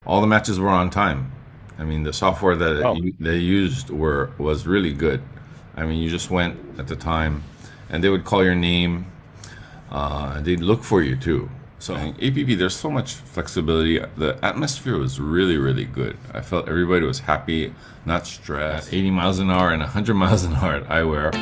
All the matches were on time. I mean, the software that Oh, they used was really good. I mean, you just went at the time, and they would call your name. They'd look for you too. So in APP, there's so much flexibility. The atmosphere was really, really good. I felt everybody was happy, not stressed. 80 miles an hour and 100 miles an hour at Eyewear.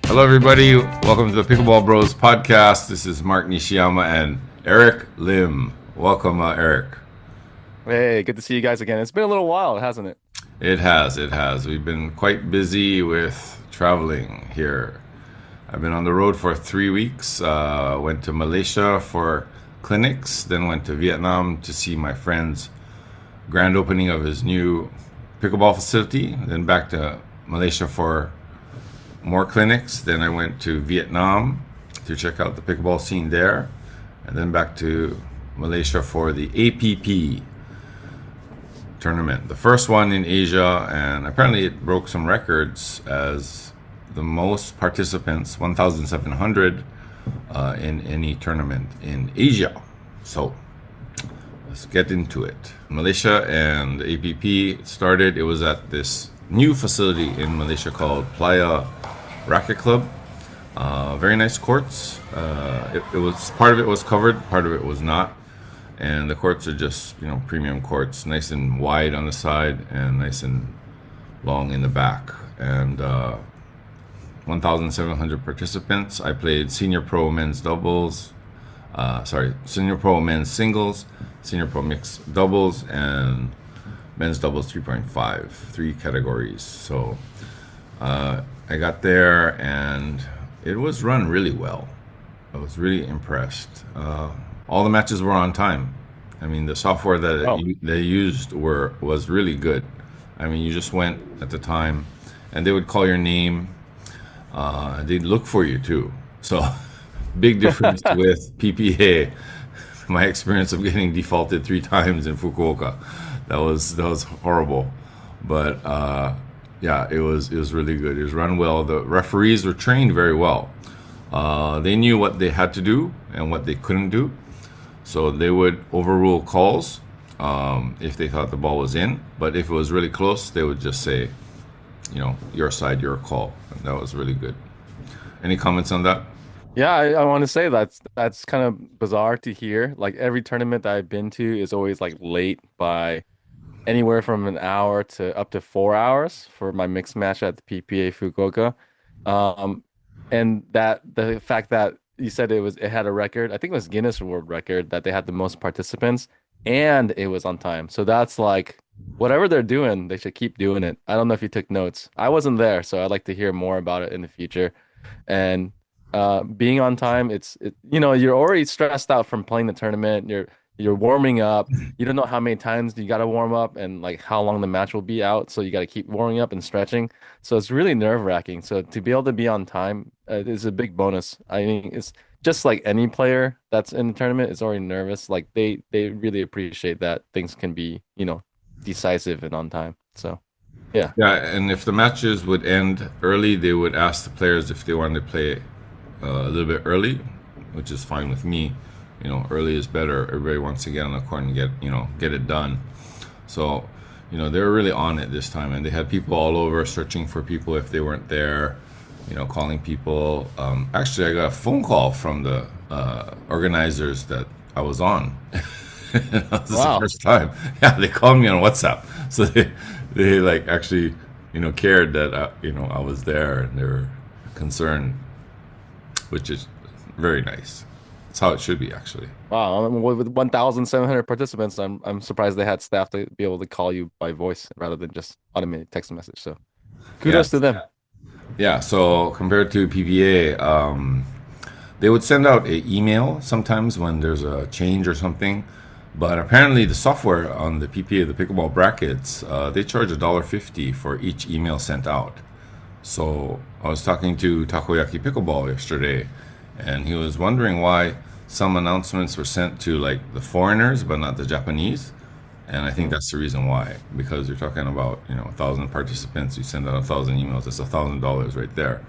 Hello, everybody. Welcome to the Pickleball Bros podcast. This is Mark Nishiyama and Eric Lim. Welcome, Eric. hey, good to see you guys again. It's been a little while, hasn't it? It has, it has. We've been quite busy with traveling here. I've been on the road for 3 weeks. Went to Malaysia for clinics, then went to Vietnam to see my friend's grand opening of his new pickleball facility, then back to Malaysia for more clinics. Then I went to Vietnam to check out the pickleball scene there, and then back to Malaysia for the APP tournament, the first one in Asia, and apparently it broke some records as the most participants, 1,700 in any tournament in Asia. So let's get into it. Malaysia and APP started. It was at this new facility in Malaysia called Playa Racket Club. Very nice courts. It was part of it was covered, part of it was not, and the courts are just premium courts, nice and wide on the side and nice and long in the back. And 1,700 participants. I played senior pro men's doubles, senior pro men's singles, senior pro mixed doubles, and men's doubles 3.5, three categories. So I got there and it was run really well. I was really impressed. All the matches were on time. I mean, the software that Oh, they used was really good. I mean, you just went at the time, and they would call your name. They'd look for you too. So, big difference with PPA. My experience of getting defaulted 3 times in Fukuoka, that was horrible. But yeah, it was really good. It was run well. The referees were trained very well. They knew what they had to do and what they couldn't do. So they would overrule calls if they thought the ball was in. But if it was really close, they would just say, your side, your call. And that was really good. Any comments on that? yeah, I want to say that's kind of bizarre to hear. Like every tournament that I've been to is always like late by anywhere from an hour to up to 4 hours for my mixed match at the PPA Fukuoka. Um, and that the fact that you said it had a record, I think it was Guinness World Record that they had the most participants and it was on time. So that's like whatever they're doing, they should keep doing it. I don't know if you took notes. I wasn't there, so I'd like to hear more about it in the future. And being on time, you're already stressed out from playing the tournament. You're warming up. You don't know how many times you got to warm up and like how long the match will be out. So you got to keep warming up and stretching. So it's really nerve-wracking. So to be able to be on time is a big bonus. I mean, it's just like any player that's in the tournament is already nervous. Like they really appreciate that things can be, decisive and on time. So yeah. Yeah, and if the matches would end early, they would ask the players if they wanted to play a little bit early, which is fine with me. Early is better. Everybody wants to get on the court and get it done. So, they were really on it this time, and they had people all over searching for people if they weren't there. Calling people. Actually, I got a phone call from the organizers that I was on. This is the Wow. first time. Yeah, they called me on WhatsApp, so they like actually cared that I was there, and they were concerned, which is very nice. That's how it should be, actually. Wow, I mean, with 1,700 participants, I'm surprised they had staff to be able to call you by voice rather than just automated text message. So Yeah, kudos to them. yeah. So compared to PPA, they would send out an email sometimes when there's a change or something. But apparently, the software on the PPA, the pickleball brackets, they charge $1.50 for each email sent out. So I was talking to Takoyaki Pickleball yesterday, and he was wondering why some announcements were sent to like the foreigners but not the Japanese. And I think Mm. that's the reason why, because you're talking about, 1,000 participants, you send out 1,000 emails, that's $1,000 right there,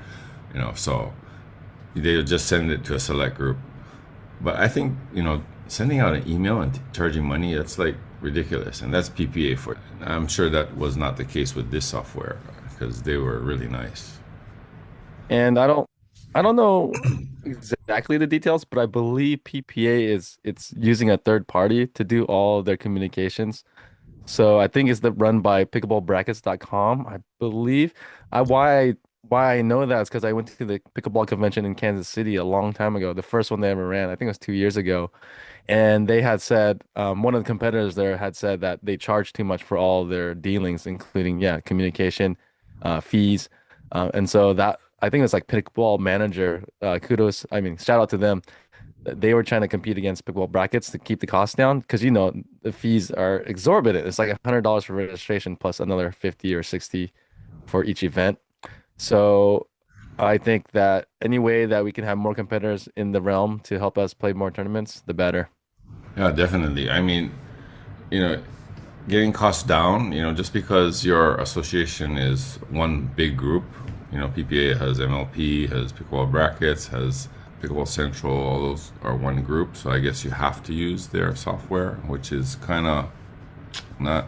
so they'll just send it to a select group. But I think, sending out an email and charging money, that's like ridiculous. And that's PPA for it. I'm sure that was not the case with this software because they were really nice. And I don't know exactly the details, but I believe PPA it's using a third party to do all of their communications. So I think it's run by pickleballbrackets.com, I believe. Why I know that is because I went to the pickleball convention in Kansas City a long time ago, the first one they ever ran. I think it was 2 years ago. And they had said, one of the competitors there had said that they charge too much for all their dealings, including, yeah, communication, fees. And so that, I think it's like Pickleball Manager, kudos. I mean, shout out to them. They were trying to compete against Pickleball Brackets to keep the costs down because, the fees are exorbitant. It's like $100 for registration plus another 50 or 60 for each event. So I think that any way that we can have more competitors in the realm to help us play more tournaments, the better. Yeah, definitely. I mean, you know, getting costs down, just because your association is one big group, PPA has MLP, has Pickleball Brackets, has Pickleball Central, all those are one group. So I guess you have to use their software, which is kind of not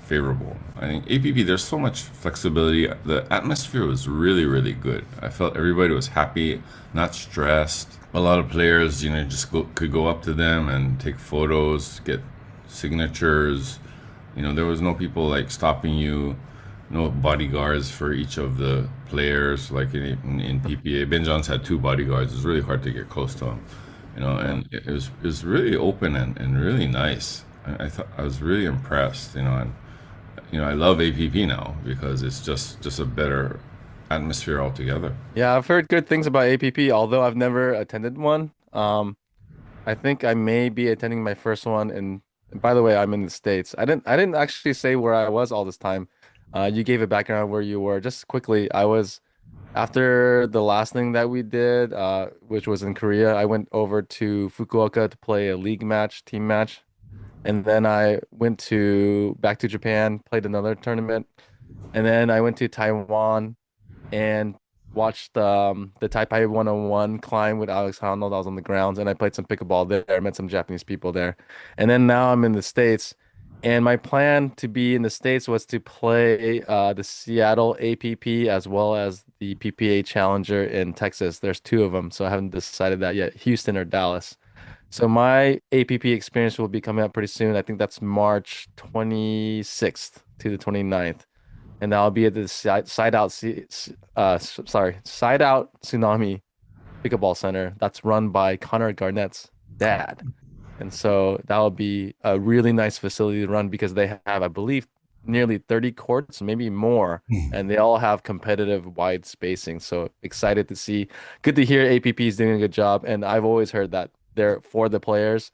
favorable. I think APP, there's so much flexibility. The atmosphere was really, really good. I felt everybody was happy, not stressed. A lot of players, just could go up to them and take photos, get signatures. There was no people like stopping you, no bodyguards for each of the players. Like in PPA, Ben Johns had two bodyguards. It's really hard to get close to him, and it was really open and really nice. I thought I was really impressed, and I love APP now because it's just a better atmosphere altogether. Yeah, I've heard good things about APP, although I've never attended one. I think I may be attending my first one, and by the way, I'm in the States. I didn't actually say where I was all this time. You gave a background where you were. Just quickly, I was after the last thing that we did, which was in Korea, I went over to Fukuoka to play a league match, team match. And then I went to back to Japan, played another tournament. And then I went to Taiwan and watched the Taipei 101 climb with Alex Honnold. I was on the grounds and I played some pickleball there. I met some Japanese people there. And then now I'm in the States. And my plan to be in the States was to play the Seattle APP as well as the PPA Challenger in Texas. There's two of them, so I haven't decided that yet, Houston or Dallas. So my APP experience will be coming up pretty soon. I think that's March 26th to the 29th. And I'll be at the Side Out Tsunami Pickleball Center that's run by Connor Garnett's dad. And so that will be a really nice facility to run because they have, I believe, nearly 30 courts, maybe more, and they all have competitive wide spacing. So excited to see. Good to hear APP is doing a good job. And I've always heard that they're for the players,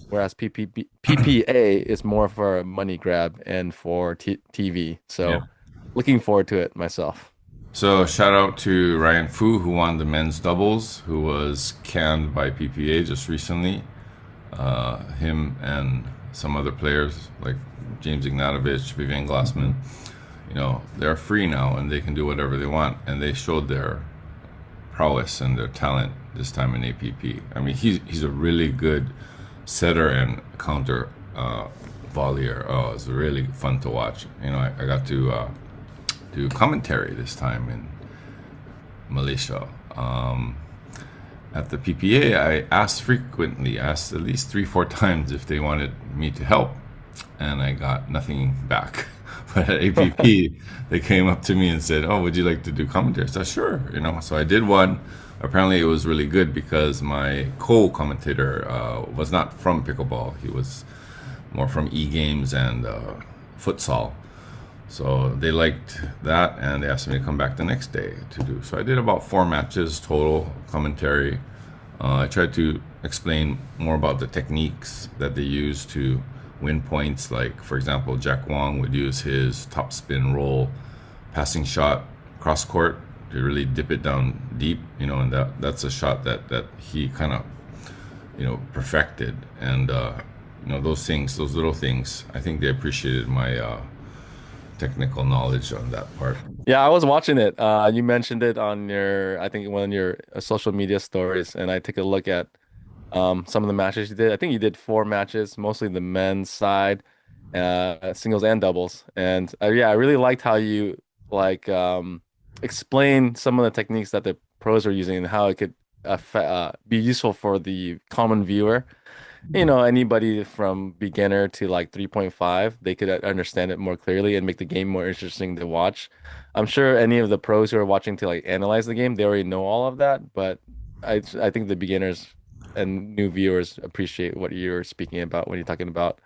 whereas PPA is more for a money grab and for t TV. Yeah. So looking forward to it myself. So shout out to Ryan Fu who won the men's doubles, who was canned by PPA just recently. Him and some other players like James Ignatovich, Vivian Glassman, they're free now and they can do whatever they want. And they showed their prowess and their talent this time in APP. I mean, he's a really good setter and counter volleyer. Oh, it's really fun to watch. I got to do commentary this time in Malaysia. At the PPA, I asked at least 3, 4 times if they wanted me to help, and I got nothing back. But at APP, they came up to me and said, "Oh, would you like to do commentary?" I said, "Sure." So I did one. Apparently, it was really good because my co-commentator was not from pickleball. He was more from e-games and futsal. So they liked that, and they asked me to come back the next day to do. So I did about 4 matches total commentary. I tried to explain more about the techniques that they use to win points. Like, for example, Jack Wong would use his top spin roll passing shot cross court to really dip it down deep, and that's a shot that he kind of, perfected. And those things, those little things. I think they appreciated my technical knowledge on that part. Yeah, I was watching it. You mentioned it on your, I think, one of your social media stories, and I took a look at some of the matches you did. I think you did four matches, mostly the men's side, singles and doubles. And yeah, I really liked how you like explain some of the techniques that the pros are using and how it could be useful for the common viewer. Anybody from beginner to like 3.5, they could understand it more clearly and make the game more interesting to watch. I'm sure any of the pros who are watching to like analyze the game, they already know all of that, but I think the beginners and new viewers appreciate what you're speaking about when you're talking about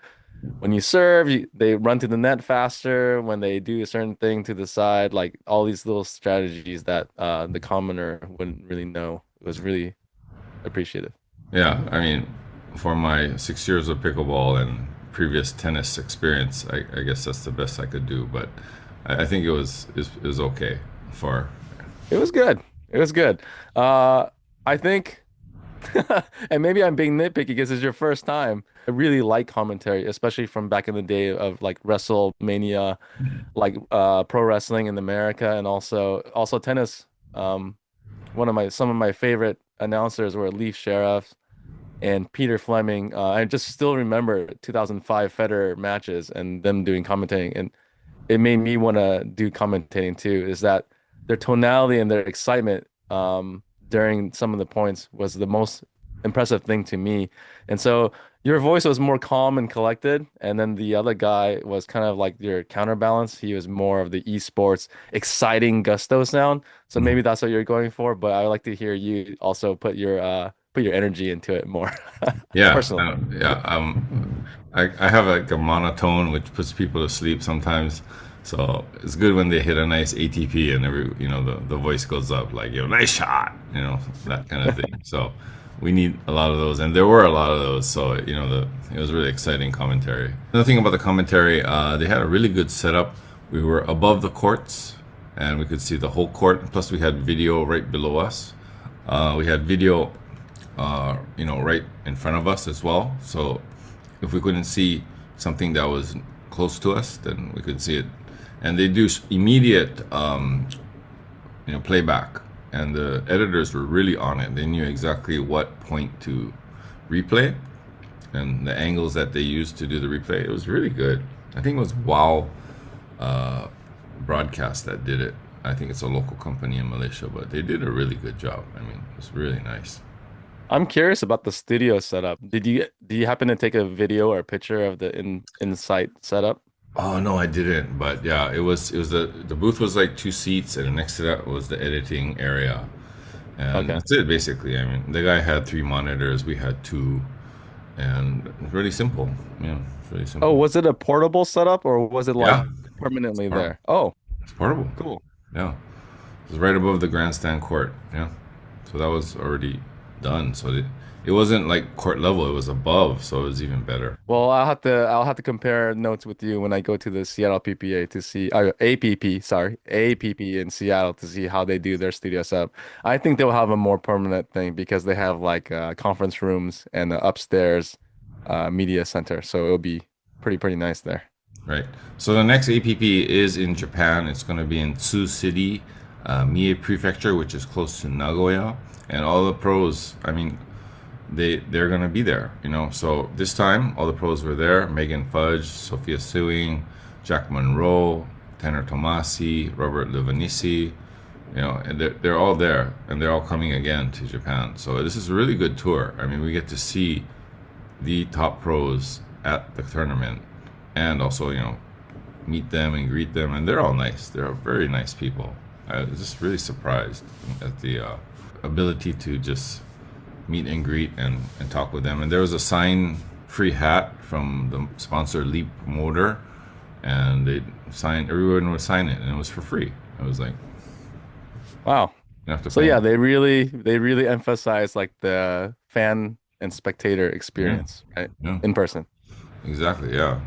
when you serve, they run to the net faster. When they do a certain thing to the side, like all these little strategies that the commoner wouldn't really know. It was really appreciated. Yeah, I mean, for my 6 years of pickleball and previous tennis experience, I guess that's the best I could do. But I think it was okay for. It was good. It was good. I think, and maybe I'm being nitpicky because it's your first time. I really like commentary, especially from back in the day of like WrestleMania, like pro wrestling in America, and also tennis. One of my some of my favorite announcers were Leaf Sheriff and Peter Fleming. I just still remember 2005 Federer matches and them doing commentating, and it made me want to do commentating too. Is that their tonality and their excitement during some of the points was the most impressive thing to me. And so your voice was more calm and collected, and then the other guy was kind of like your counterbalance. He was more of the esports exciting gusto sound. So maybe that's what you're going for, but I would like to hear you also put your energy into it more Yeah, personally. yeah. I have like a monotone which puts people to sleep sometimes. So it's good when they hit a nice ATP and the voice goes up like, nice shot, that kind of thing. So we need a lot of those, and there were a lot of those. So it was really exciting commentary. Another thing about the commentary, they had a really good setup. We were above the courts, and we could see the whole court. Plus, we had video right below us. We had video right in front of us as well. So if we couldn't see something that was close to us, then we could see it. And they do immediate, playback. And the editors were really on it. They knew exactly what point to replay and the angles that they used to do the replay. It was really good. I think it was Wow Broadcast that did it. I think it's a local company in Malaysia, but they did a really good job. I mean, it was really nice. I'm curious about the studio setup. Do you happen to take a video or a picture of the in-site setup? Oh no, I didn't. But yeah, it was the booth was like two seats, and next to that was the editing area, and Okay. that's it basically. I mean, the guy had three monitors, we had two, and it's really simple. Yeah, it's really Oh, simple. was it a portable setup or was it like Yeah, permanently por- there? Oh, it's portable. cool. Yeah, it was right above the grandstand court. Yeah, so that was already done. So it wasn't like court level; it was above, so it was even better. Well, I'll have to compare notes with you when I go to the Seattle PPA to see APP, sorry, APP in Seattle to see how they do their studio setup. I think they'll have a more permanent thing because they have like conference rooms and the upstairs media center, so it'll be pretty nice there. Right. So the next APP is in Japan. It's going to be in Tsu City, Mie Prefecture, which is close to Nagoya. And all the pros, I mean, they're going to be there, So this time, all the pros were there. Megan Fudge, Sophia Sewing, Jack Monroe, Tanner Tomasi, Robert Livanisi, and they're all there. And they're all coming again to Japan. So this is a really good tour. I mean, we get to see the top pros at the tournament and also meet them and greet them, and they're all nice. They're very nice people. I was just really surprised at the ability to just meet and greet and talk with them. And there was a sign free hat from the sponsor Leap Motor, and everyone would sign it, and it was for free. I was like, Wow. you have to So pay. yeah, they really emphasize like the fan and spectator Yeah, experience, right? yeah, In person. exactly. Yeah,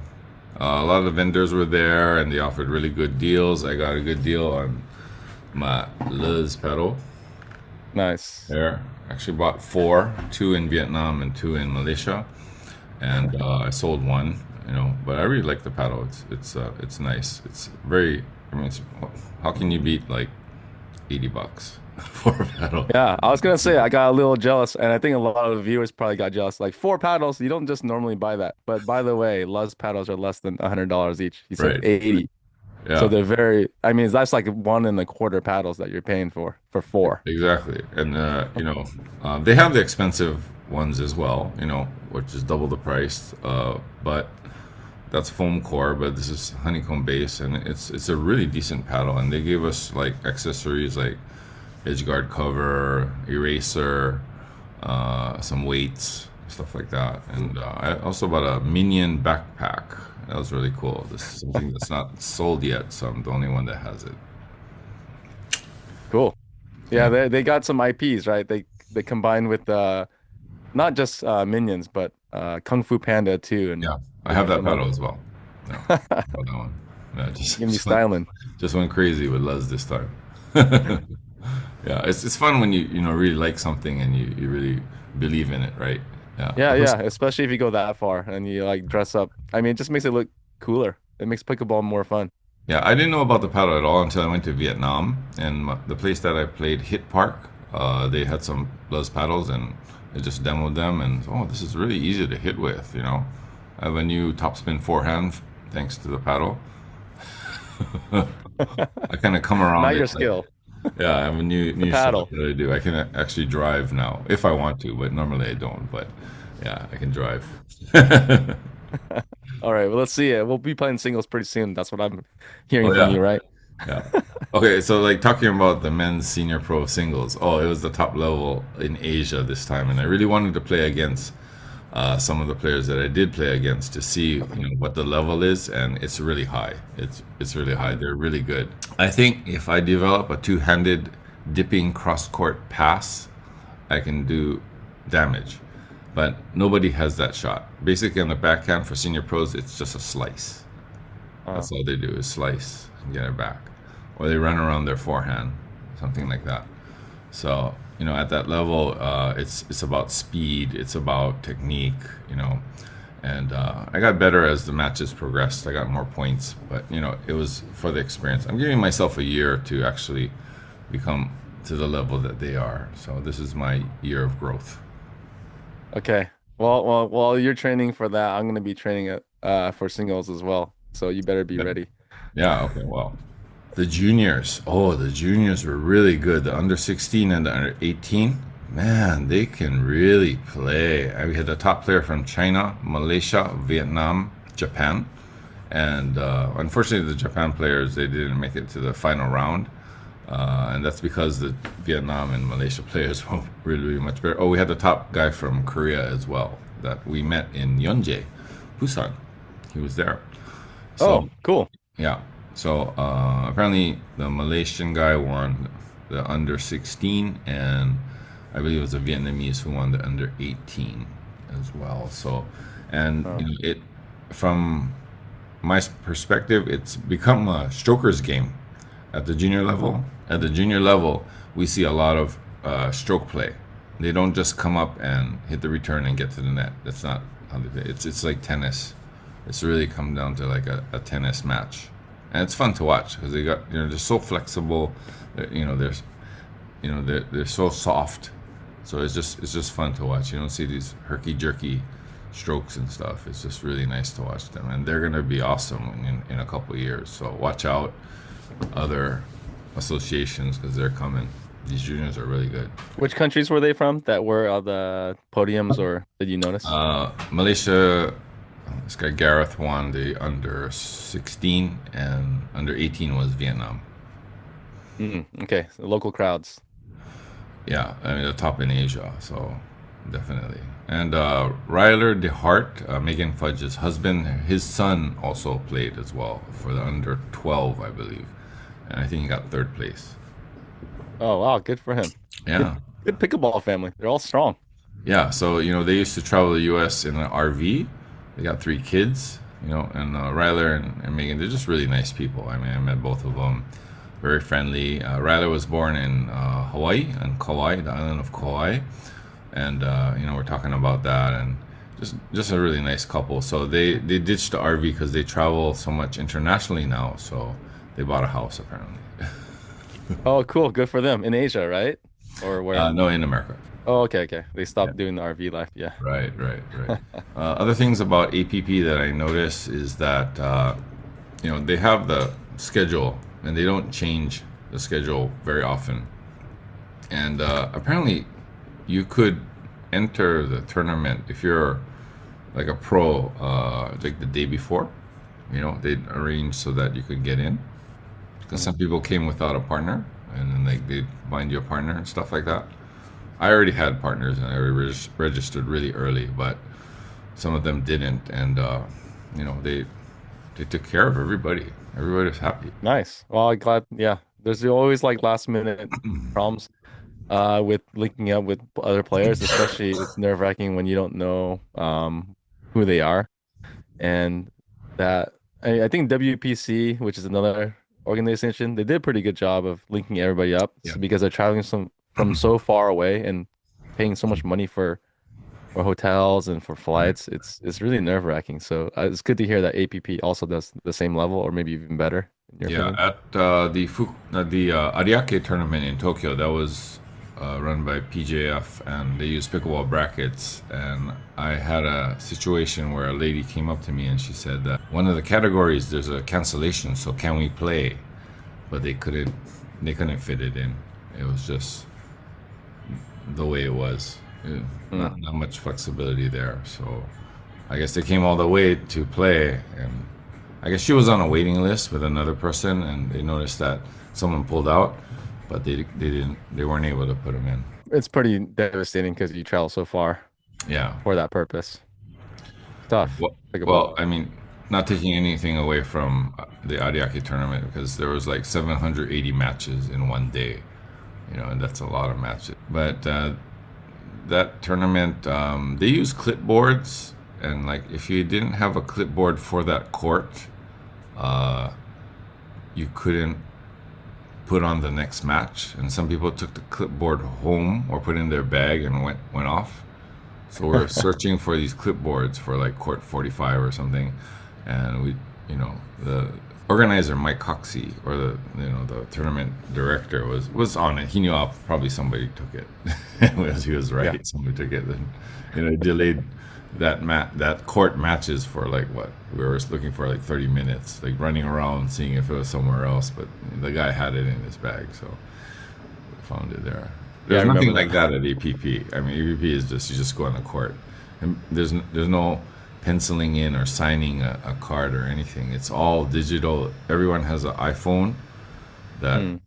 a lot of the vendors were there, and they offered really good deals. I got a good deal on my Liz pedal. Nice. There. Actually bought four, two in Vietnam and two in Malaysia. and I sold one. But I really like the paddle. It's nice. It's very. I mean, how can you beat like $80 for a paddle? Yeah, I was gonna say I got a little jealous, and I think a lot of the viewers probably got jealous. Like four paddles, you don't just normally buy that. But by the way, Luz paddles are less than $100 each. He said Right. 80. So Yeah. they're very, I mean, that's like 1.25 paddles that you're paying for four. Exactly. And they have the expensive ones as well. Which is double the price. But that's foam core, but this is honeycomb base, and it's a really decent paddle. And they gave us like accessories like edge guard cover, eraser, some weights, stuff like that. And I also bought a Minion backpack. That was really cool. This is something that's not sold yet, so I'm the only one that has it. Cool. Yeah, Yeah, they got some IPs, right? They combine with not just Minions, but Kung Fu Panda too, and yeah. I have maybe that some paddle other. as well. Yeah, about that one. Yeah, just Gonna be just went, styling. just went crazy with Les this time. Yeah, it's fun when you really like something and you really believe in it, right? Yeah. Yeah, yeah, especially if you go that far and you like dress up. I mean, it just makes it look cooler. It makes pickleball more fun. Yeah, I didn't know about the paddle at all until I went to Vietnam, and the place that I played, Hit Park, they had some Les paddles, and I just demoed them, and oh, this is really easy to hit with. I have a new topspin forehand thanks to the paddle. I kind of come around Not your it like, skill, yeah, I have a the new shot paddle. that I do. I can actually drive now if I want to, but normally I don't. But yeah, I can drive. All right, well, let's see it. We'll be playing singles pretty soon. That's what I'm hearing Oh from yeah. you, right? Yeah. Okay, so like talking about the men's senior pro singles. Oh, it was the top level in Asia this time, and I really wanted to play against some of the players that I did play against to see what the level is, and it's really high. It's really high. They're really good. I think if I develop a two-handed dipping cross-court pass, I can do damage. But nobody has that shot. Basically, on the backhand for senior pros, it's just a slice. Uh, That's all they do is slice and get it back. Or they run around their forehand, something like that. So, at that level, it's about speed, it's about technique, and I got better as the matches progressed. I got more points, but it was for the experience. I'm giving myself a year to actually become to the level that they are. So this is my year of growth. okay. Well, while you're training for that, I'm gonna be training it for singles as well. So you better be Yeah. ready. Yeah. Okay. Well, the juniors. Oh, the juniors were really good. The under 16 and the under 18. Man, they can really play. We had a top player from China, Malaysia, Vietnam, Japan. And unfortunately, the Japan players, they didn't make it to the final round. And that's because the Vietnam and Malaysia players were really, really much better. Oh, we had the top guy from Korea as well that we met in Yeonjae, Busan. He was there. So Oh, cool. yeah. So apparently the Malaysian guy won the under 16, and I believe it was a Vietnamese who won the under 18 as well. So, and Oh, it from my perspective, it's become a stroker's game at the junior level. At the junior level, we see a lot of stroke play. They don't just come up and hit the return and get to the net. That's not how they play. It's like tennis. It's really come down to like a tennis match, and it's fun to watch because they got they're so flexible. There's they're so soft. So it's just fun to watch. You don't see these herky jerky strokes and stuff. It's just really nice to watch them, and they're gonna be awesome in a couple of years. So watch out, other associations because they're coming. These juniors are really good. which countries were they from that were on the podiums, or did you notice? Malaysia, this guy Gareth won the under 16, and under 18 was Vietnam. Okay, so local crowds. Yeah, I mean the top in Asia, so definitely. And Ryler DeHart, Megan Fudge's husband, his son also played as well for the under 12, I believe, and I think he got third place. Oh, wow, good for him. Good, Yeah, good pickleball family. They're all strong. yeah. So they used to travel the U.S. in an RV. They got three kids, and Ryler and Megan, they're just really nice people. I mean, I met both of them, very friendly. Ryler was born in Hawaii, on Kauai, the island of Kauai, and we're talking about that, and just a really nice couple. So they ditched the RV because they travel so much internationally now. So they bought a house apparently. Oh, cool. Good for them. In Asia, right? Or where? No, in America. Oh, okay, okay. They Yeah. stopped doing the RV life. Yeah. Right, right, right. Other things about APP that I notice is that they have the schedule and they don't change the schedule very often. And apparently, you could enter the tournament if you're like a pro, like the day before. They'd arrange so that you could get in. Because Mm. some people came without a partner, and then like they'd find you a partner and stuff like that. I already had partners, and I registered really early, but some of them didn't, and they took care of everybody. Everybody was happy. Nice. Well, I'm glad. Yeah. There's always like last minute problems with linking up with other players, especially it's nerve-wracking when you don't know who they are. And that I think WPC, which is another organization, they did a pretty good job of linking everybody up Yeah. because they're traveling from so far away and paying so much money for hotels and for Right. flights. It's really nerve-wracking. So it's good to hear that APP also does the same level or maybe even better, in your Yeah, opinion. at the Ariake tournament in Tokyo, that was run by PJF, and they used pickleball brackets. And I had a situation where a lady came up to me and she said that one of the categories there's a cancellation, so can we play? But they couldn't fit it in. It was just the way it was. Mm. Not much flexibility there. So I guess they came all the way to play, and I guess she was on a waiting list with another person, and they noticed that someone pulled out, but they weren't able to put them in. It's pretty devastating because you travel so far Yeah. for that purpose. Tough. Well, Pickleball. well, I mean, not taking anything away from the Ariake tournament because there was like 780 matches in one day, and that's a lot of matches. But that tournament, they use clipboards, and like if you didn't have a clipboard for that court, uh, you couldn't put on the next match. And some people took the clipboard home or put it in their bag and went off. So we're searching for these clipboards for like court 45 or something, and the organizer Mike Coxey or the tournament director was on it. He knew probably somebody took it. He was Yeah. right. Somebody took it, and delayed that court matches for like what we were looking for like 30 minutes, like running around seeing if it was somewhere else. But the guy had it in his bag, so we found it there. Yeah, I There's nothing remember like that. that at APP. I mean, APP is just you just go on the court, and there's no penciling in or signing a card or anything. It's all digital. Everyone has an iPhone that Mm.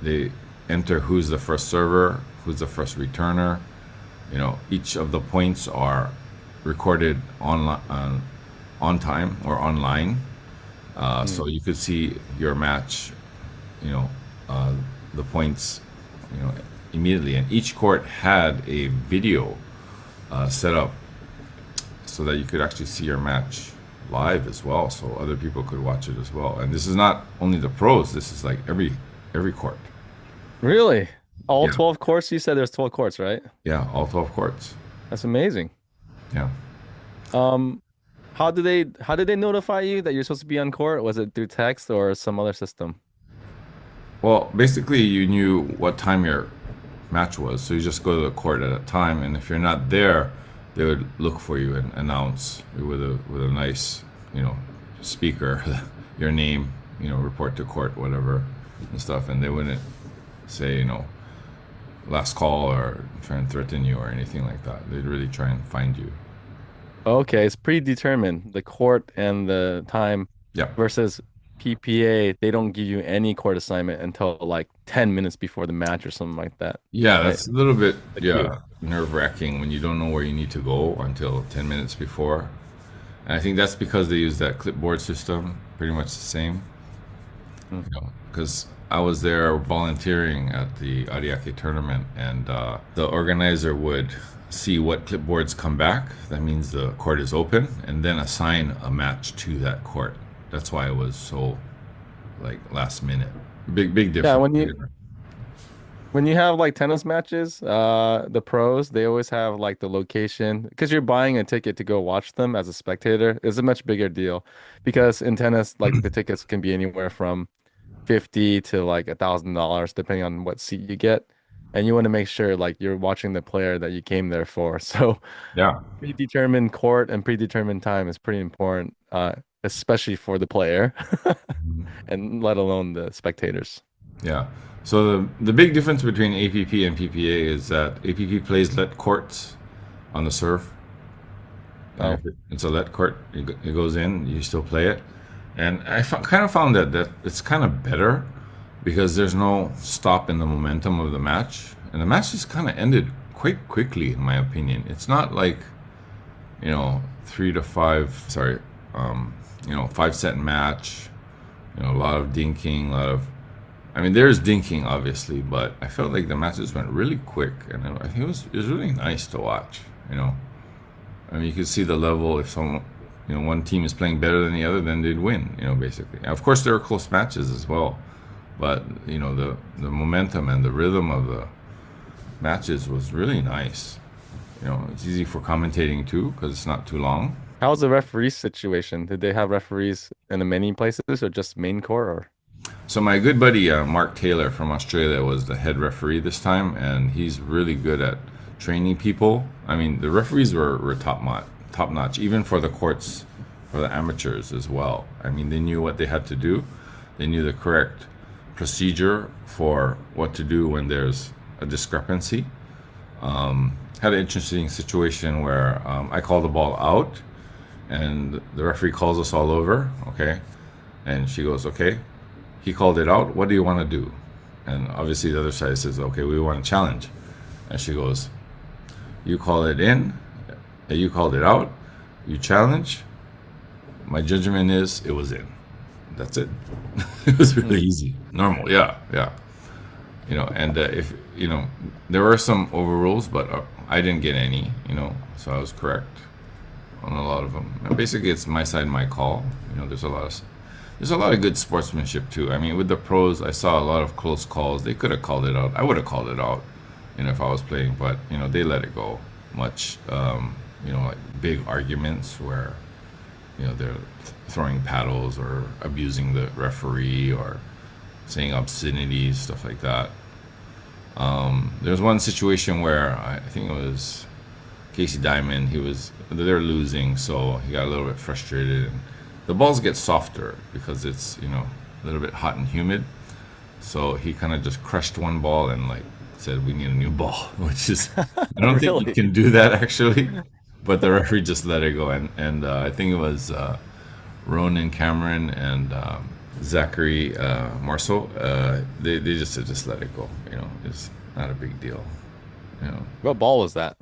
they enter who's the first server, who's the first returner. Each of the points are recorded on time or online, Mm. so you could see your match. You know, uh, the points. You know, immediately, and each court had a video set up so that you could actually see your match live as well, so other people could watch it as well. And this is not only the pros; this is like every court. Really? All Yeah, 12 courts? You said there's 12 courts, right? yeah, all 12 courts. That's amazing. Yeah. Um, how did they notify you that you're supposed to be on court? Was it through text or some other system? Well, basically, you knew what time your match was, so you just go to the court at a time, and if you're not there, they would look for you and announce with a nice, speaker, your name, report to court, whatever, and stuff, and they wouldn't say, last call or try and threaten you or anything like that. They'd really try and find you. Okay, it's predetermined, the court and the time Yeah. versus PPA, they don't give you any court assignment until like 10 minutes before the match or something like that, Yeah, right? that's a little bit, The queue. yeah, nerve-wracking when you don't know where you need to go until 10 minutes before. And I think that's because they use that clipboard system, pretty much the same, Mm. because I was there volunteering at the Ariake tournament, and the organizer would see what clipboards come back. That means the court is open, and then assign a match to that court. That's why it was so like last minute. Big Yeah, difference. when you When you have like tennis matches, the pros, they always have like the location because you're buying a ticket to go watch them as a spectator. It's a much bigger deal because in tennis, like the tickets can be anywhere from 50 to like $1,000 depending on what seat you get. And you want to make sure like you're watching the player that you came there for. So Yeah. predetermined court and predetermined time is pretty important, especially for the player and let alone the spectators. Yeah. So the big difference between APP and PPA is that APP plays let courts on the serve, and Oh, if it's a let court, it goes in. You still play it, and kind of found that it's kind of better because there's no stop in the momentum of the match, and the match just kind of ended quite quickly, in my opinion. It's not like 3 to 5. Sorry, 5 set match. A lot of dinking, a lot of. I mean, there's dinking obviously, but I felt like the matches went really quick, and I think it was really nice to watch. I mean, you could see the level. If one team is playing better than the other, then they'd win. Basically. And of course, there are close matches as well, but the momentum and the rhythm of the matches was really nice. It's easy for commentating too because it's not too long. how's the referee situation? Did they have referees in the many places or just main court or? So my good buddy Mark Taylor from Australia was the head referee this time, and he's really good at training people. I mean, the referees were top notch, even for the courts, for the amateurs as well. I mean, they knew what they had to do. They knew the correct procedure for what to do when there's a discrepancy. Had an interesting situation where I called the ball out, and the referee calls us all over. Okay, and she goes, "Okay, he called it out. What do you want to do?" And obviously the other side says, "Okay, we want to challenge." And she goes, "You call it in, you called it out, you challenge. My judgment is it was in." That's it. It was really Hmm. easy, normal. Yeah, yeah. And if there were some overrules, but I didn't get any. So I was correct on a lot of them. And basically, it's my side, my call. There's a lot of good sportsmanship too. I mean, with the pros, I saw a lot of close calls. They could have called it out. I would have called it out, if I was playing. But they let it go. Much, like big arguments where they're throwing paddles or abusing the referee or saying obscenities, stuff like that. There was one situation where I think it was Casey Diamond. They're losing, so he got a little bit frustrated. And the balls get softer because it's a little bit hot and humid. So he kind of just crushed one ball and like said, "We need a new ball," which is I don't think you Really? can do that actually. But the referee just let it go, and I think it was Ronan Cameron and Zachary Marceau. They just let it go. It's not a big deal. You know, What ball was that?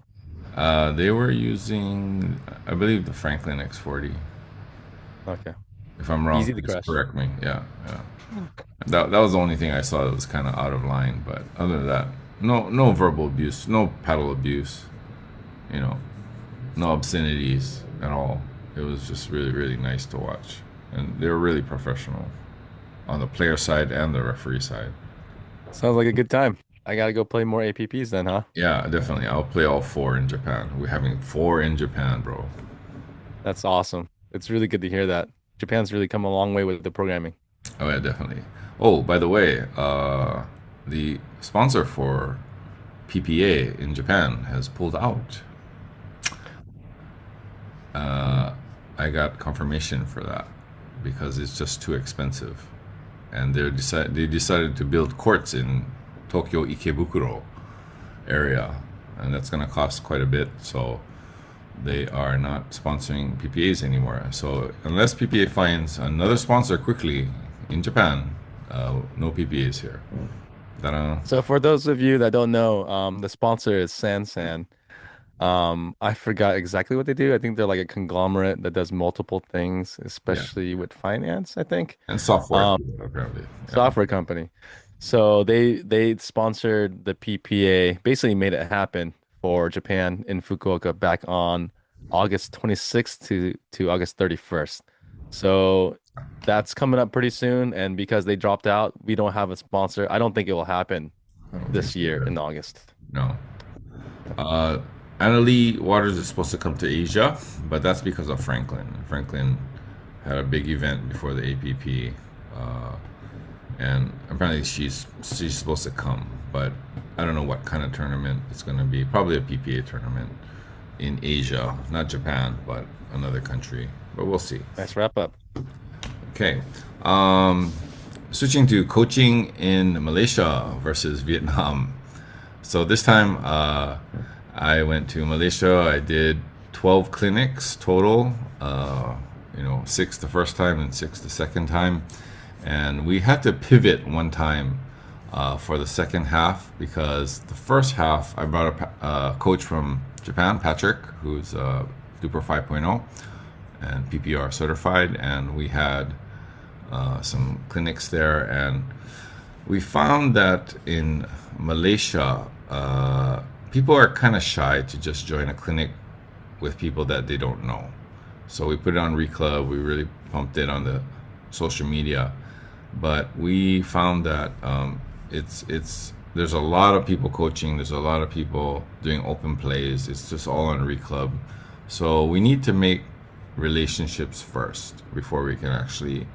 they were using, I believe, the Franklin X40. Okay. If I'm Easy wrong, to just crush. correct me. Yeah, yeah. That was the only thing I saw that was kind of out of line. But other than that, no verbal abuse, no paddle abuse. You know, no obscenities at all. It was just really really nice to watch, and they were really professional on the player side and the referee side. Sounds like a good time. I gotta go play more APPs then, huh? Yeah, definitely. I'll play all four in Japan. We're having four in Japan, bro. That's awesome. It's really good to hear that. Japan's really come a long way with the programming. Oh yeah, definitely. Oh, by the way, the sponsor for PPA in Japan has pulled out. I got confirmation for that because it's just too expensive, and they decided to build courts in Tokyo Ikebukuro area, and that's going to cost quite a bit. So they are not sponsoring PPAs anymore. So unless PPA finds another sponsor quickly in Japan, no PPAs here. Ta-da. So for those of you that don't know, the sponsor is Sansan. I forgot exactly what they do. I think they're like a conglomerate that does multiple things, Yeah, especially with finance, I think. and software Um, too, apparently. Yeah, software company. So they sponsored the PPA, basically made it happen for Japan in Fukuoka back on August 26th to August 31st. So that's coming up pretty soon, and because they dropped out, we don't have a sponsor. I don't think it will happen I don't think this so year either. in August. No. Uh, Annalee Waters is supposed to come to Asia, but that's because of Franklin. Franklin had a big event before the APP, uh, and apparently she's supposed to come, but I don't know what kind of tournament it's going to be. Probably a PPA tournament in Asia, not Japan, but another country. But we'll see. Nice wrap up. Okay. Um, Switching to coaching in Malaysia versus Vietnam. So this time, I went to Malaysia. I did 12 clinics total. Six the first time and six the second time. And we had to pivot one time for the second half because the first half I brought a coach from Japan, Patrick, who's Duper 5.0 and PPR certified, and we had some clinics there, and we found that in Malaysia, people are kind of shy to just join a clinic with people that they don't know. So we put it on Reclub. We really pumped it on the social media, but we found that it's there's a lot of people coaching. There's a lot of people doing open plays. It's just all on Reclub. So we need to make relationships first before we can actually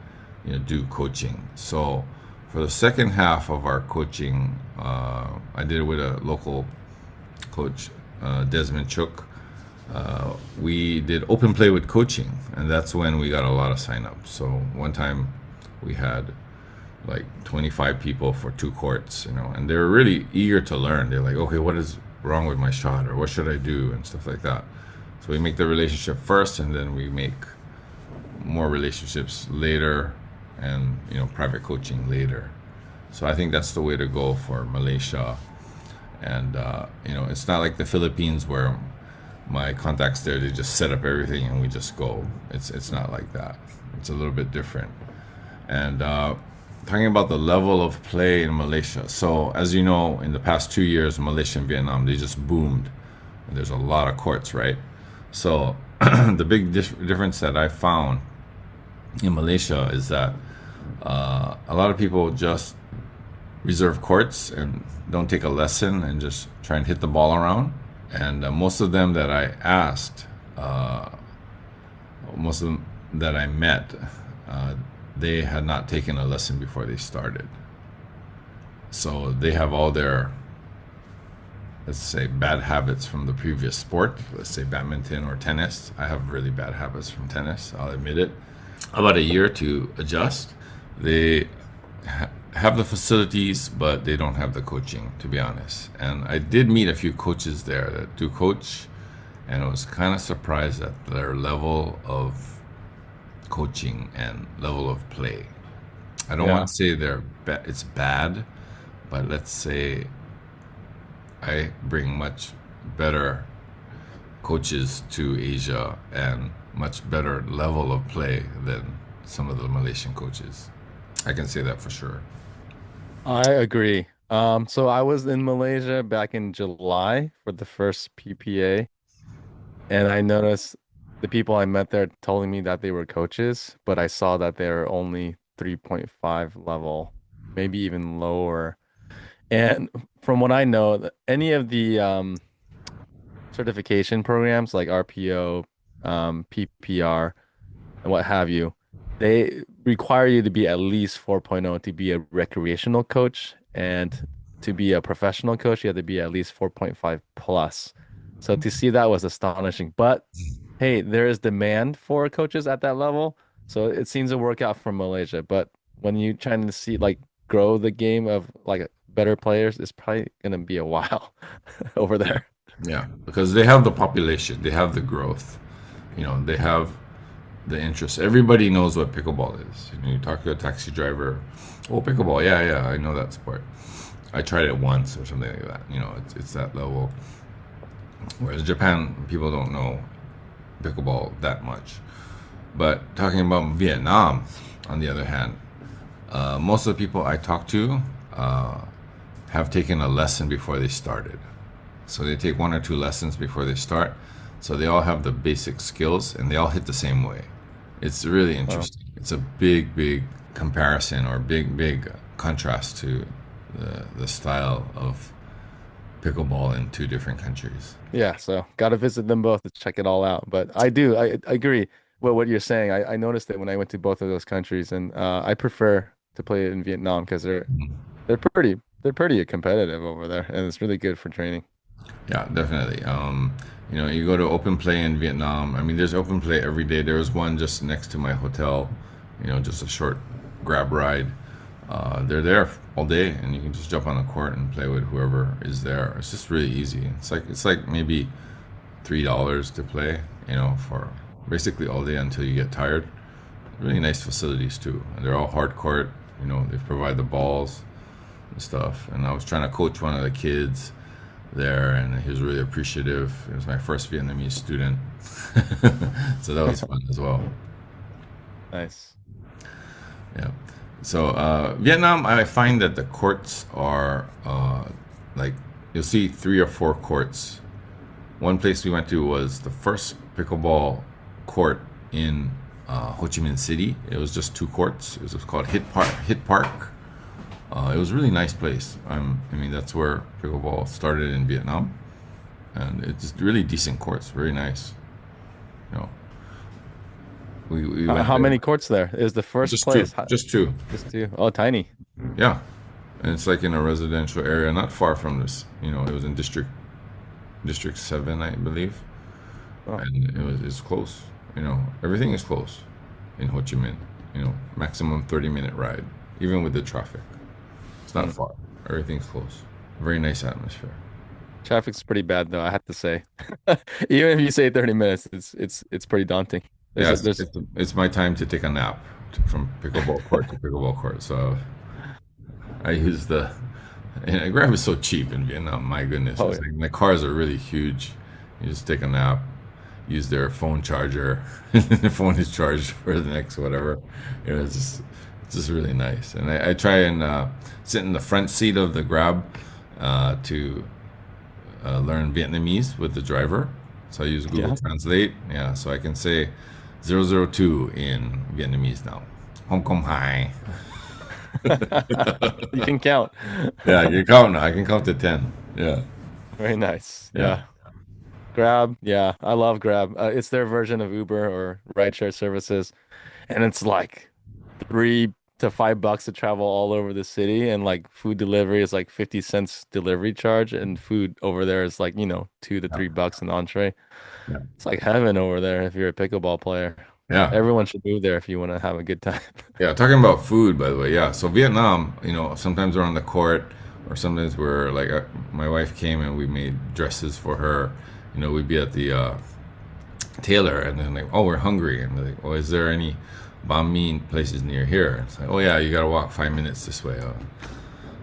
do coaching. So for the second half of our coaching, I did it with a local coach, Desmond Chook. We did open play with coaching, and that's when we got a lot of signups. So one time we had like 25 people for two courts, and they were really eager to learn. They're like, okay, what is wrong with my shot, or what should I do, and stuff like that. So we make the relationship first, and then we make more relationships later, and private coaching later. So I think that's the way to go for Malaysia. And it's not like the Philippines where my contacts there, they just set up everything and we just go. It's not like that. It's a little bit different. And talking about the level of play in Malaysia. So as you know, in the past 2 years, Malaysia and Vietnam, they just boomed. There's a lot of courts, right? So the big difference that I found in Malaysia is that a lot of people just reserve courts and don't take a lesson and just try and hit the ball around. And most of them that I asked, most of them that I met, they had not taken a lesson before they started. So they have all their, let's say, bad habits from the previous sport. Let's say badminton or tennis. I have really bad habits from tennis, I'll admit it. About a year to adjust. They have the facilities, but they don't have the coaching, to be honest. And I did meet a few coaches there that do coach, and I was kind of surprised at their level of coaching and level of play. I don't want Yeah. to say it's bad, but let's say I bring much better coaches to Asia and much better level of play than some of the Malaysian coaches. I can say that for sure. I agree. So I was in Malaysia back in July for the first PPA, and I noticed the people I met there telling me that they were coaches, but I saw that they're only 3.5 level, maybe even lower. And from what I know, any of the certification programs like RPO, PPR, and what have you, they require you to be at least 4.0 to be a recreational coach, and to be a professional coach, you have to be at least 4.5 plus. So to see that was astonishing. But hey, there is demand for coaches at that level, so it seems to work out for Malaysia. But when you trying to see like grow the game of like better players, it's probably gonna be a while over Yeah. there. Yeah, because they have the population, they have the growth, they have the interest. Everybody knows what pickleball is. You talk to a taxi driver, oh, pickleball, yeah, yeah, I know that sport. I tried it once or something like that. It's that level. Whereas Japan, people don't know pickleball that much. But talking about Vietnam, on the other hand, most of the people I talk to have taken a lesson before they started. So they take one or two lessons before they start. So they all have the basic skills and they all hit the same way. It's really Well, interesting. It's a big, big comparison or big, big contrast to the style of pickleball in two different countries. Yeah, so gotta visit them both to check it all out. But I agree with what you're saying. I noticed it when I went to both of those countries, and I prefer to play it in Vietnam because they're pretty competitive over there, and it's really good for training. Yeah, definitely. You go to open play in Vietnam. I mean, there's open play every day. There was one just next to my hotel, just a short grab ride. They're there all day, and you can just jump on the court and play with whoever is there. It's just really easy. It's like maybe $3 to play, for basically all day until you get tired. Really nice facilities too, and they're all hard court. They provide the balls and stuff. And I was trying to coach one of the kids there, and he was really appreciative. It was my first Vietnamese student, so that was fun as well. Nice. Yeah. So Vietnam, I find that the courts are like you'll see three or four courts. One place we went to was the first pickleball court in Ho Chi Minh City. It was just two courts. It was called Hit Park. Hit Park. It was a really nice place. I mean, that's where pickleball started in Vietnam, and it's really decent courts. Very nice. You know, we went How there. many courts there? Is the first Just two. place Just two. just two? Oh, tiny. Yeah, and it's like in a residential area, not far from this. It was in District 7, I believe, Oh, and it's close. Everything is close in Ho Chi Minh. Maximum 30-minute ride, even with the traffic. It's not hmm. far. Everything's close. Very nice atmosphere. Traffic's pretty bad though, I have to say. Even if you say 30 minutes, it's pretty daunting. There's a, Yes, there's it's my time to take a nap from pickleball court to pickleball court. So I use and Grab is so cheap in Vietnam. My goodness, oh it's yeah. like the cars are really huge. You just take a nap, use their phone charger, and the phone is charged for the next whatever. It's just really nice. And I try and sit in the front seat of the Grab to learn Vietnamese with the driver. So I use Google Yeah. Translate. Yeah, so I can say 002 in Vietnamese now. Hong Kong Hai. You can count. Yeah, you count now. I can count to 10. Yeah, Very nice. yeah, Yeah. Grab. Yeah. I love Grab. It's their version of Uber or rideshare services. And it's like $3 to $5 to travel all over the city. And like food delivery is like 50 cents delivery charge. And food over there is like, $2 to $3 an entree. yeah, It's like heaven over there if you're a pickleball player. yeah. Everyone should move there if you want to have a good time. Yeah, talking about food, by the way, yeah. So Vietnam, sometimes we're on the court, or sometimes we're like, my wife came and we made dresses for her. We'd be at the tailor, and then like, oh, we're hungry, and they're like, oh, is there any banh mi places near here? It's like, oh yeah, you gotta walk 5 minutes this way.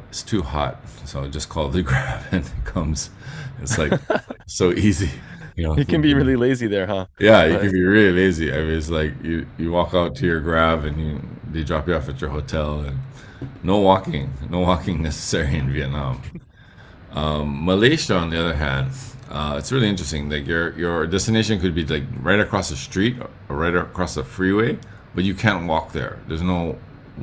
It's too hot, so just call the Grab and it comes. It's like so easy, You can be really lazy there, huh? Yeah, you can But be really lazy. I mean, it's like you walk out to your Grab and they drop you off at your hotel, and no walking necessary in Vietnam. Malaysia, on the other hand, it's really interesting. Like your destination could be like right across the street or right across the freeway, but you can't walk there. There's no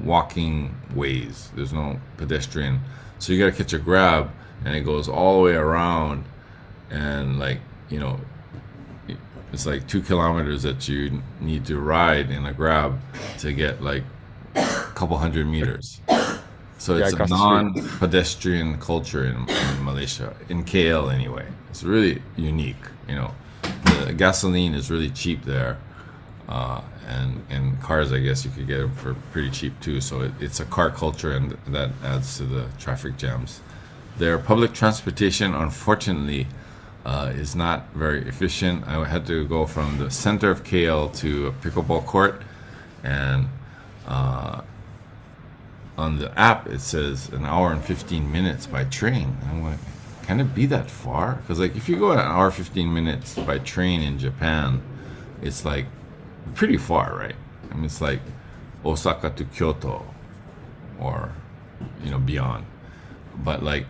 walking ways. There's no pedestrian, so you got to catch a Grab, and it goes all the way around, and like you know it's like 2 kilometers that you need to ride in a Grab to get like a couple hundred meters. So yeah, it's a across the street. non-pedestrian culture in Malaysia, in KL anyway. It's really unique. The gasoline is really cheap there, and cars, I guess you could get them for pretty cheap too. So it's a car culture, and that adds to the traffic jams. Their public transportation, unfortunately, is not very efficient. I had to go from the center of KL to a pickleball court, and on the app it says an hour and 15 minutes by train. I'm like, can it be that far? Because like if you go an hour 15 minutes by train in Japan, it's like pretty far, right? I mean, it's like Osaka to Kyoto, or beyond. But like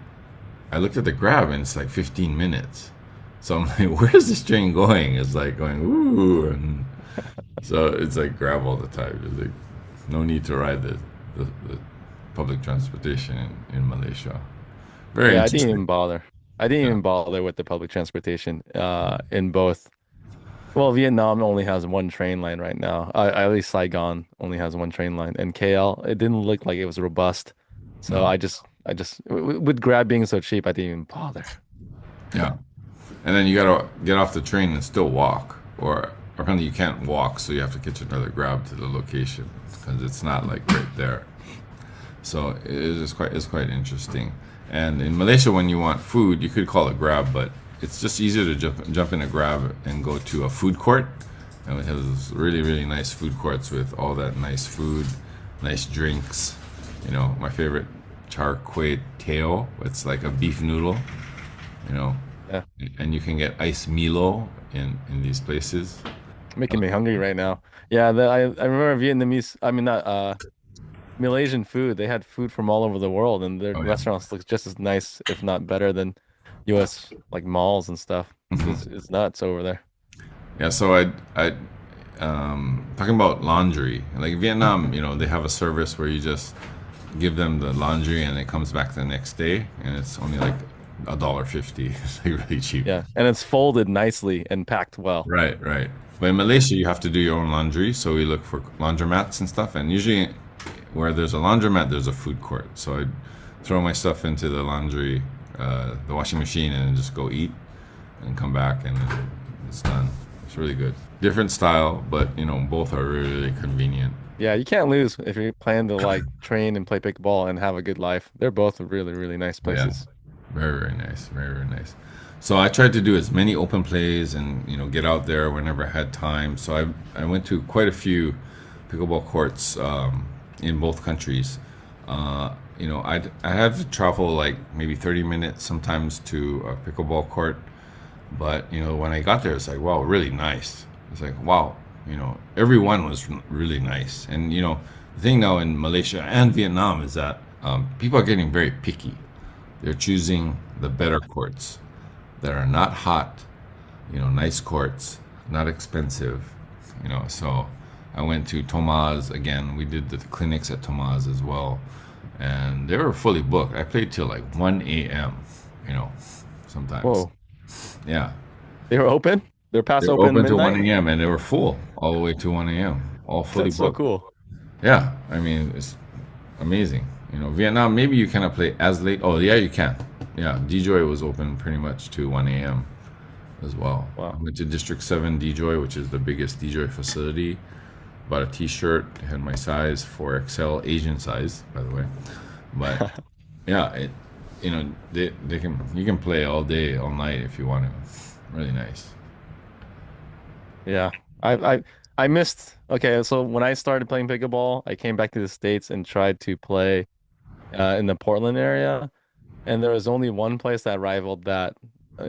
I looked at the Grab and it's like 15 minutes. So I'm like, where's this train going? It's like going ooh, and so it's like Grab all the time. There's like no need to ride the public transportation in Malaysia. Very Yeah, I didn't interesting. even bother. I didn't Yeah. even bother with the public transportation in both. Well, Vietnam only has one train line right now. At least Saigon only has one train line, and KL, it didn't look like it was robust. So No. with Grab being so cheap, I didn't even bother. Yeah. And then you gotta get off the train and still walk, or apparently you can't walk, so you have to catch another Grab to the location because it's not like right there. So it's quite interesting. And in Malaysia, when you want food, you could call a Grab, but it's just easier to jump in a Grab and go to a food court. And it has really nice food courts with all that nice food, nice drinks. You know, my favorite char kway teo. It's like a beef noodle. You know, Yeah, and you can get ice Milo in these places. making me hungry right now. Yeah, I remember Vietnamese. I mean, not Malaysian food. They had food from all over the world, and their Oh yeah. restaurants look just as nice, if not better, than U.S. like malls and stuff. It's nuts over there. Yeah, so I talking about laundry. Like Vietnam, you know, they have a service where you just give them the laundry and it comes back the next day, and it's only like $1.50. It's like really cheap. Yeah, and it's folded nicely and packed well. Right, right. But in Malaysia, you have to do your own laundry, so we look for laundromats and stuff. And usually, where there's a laundromat, there's a food court. So I throw my stuff into the laundry, the washing machine, and just go eat and come back, and it's done. It's really good. Different style, but you know, both are really convenient. Yeah, you can't lose if you plan to like train and play pickleball and have a good life. They're both really nice Yeah, places. very nice, very nice. So I tried to do as many open plays and you know get out there whenever I had time. So I went to quite a few pickleball courts in both countries. You know, I had to travel like maybe 30 minutes sometimes to a pickleball court, but you know when I got there, it's like wow, really nice. It's like wow, you know, everyone was really nice. And you know, the thing now in Malaysia and Vietnam is that people are getting very picky. They're choosing the better courts that are not hot, you know, nice courts, not expensive, you know. So I went to Tomaz again. We did the clinics at Tomaz as well, and they were fully booked. I played till like 1 a.m., you know, sometimes. Whoa, Yeah. they were open? They're They past were open open till midnight? 1 a.m. and they were full all the way to 1 a.m., all fully That's so booked. cool. Yeah. I mean, it's amazing. You know, Vietnam, maybe you cannot play as late. Oh, yeah, you can. Yeah, DJoy was open pretty much to 1 a.m. as well. I Wow. went to District 7 DJoy, which is the biggest DJoy facility. Bought a t-shirt, had my size, 4XL, Asian size, by the way. But yeah, you know, they can you can play all day, all night if you want to. Really nice. Yeah. I missed okay, so when I started playing pickleball, I came back to the States and tried to play in the Portland area. And there was only one place that rivaled that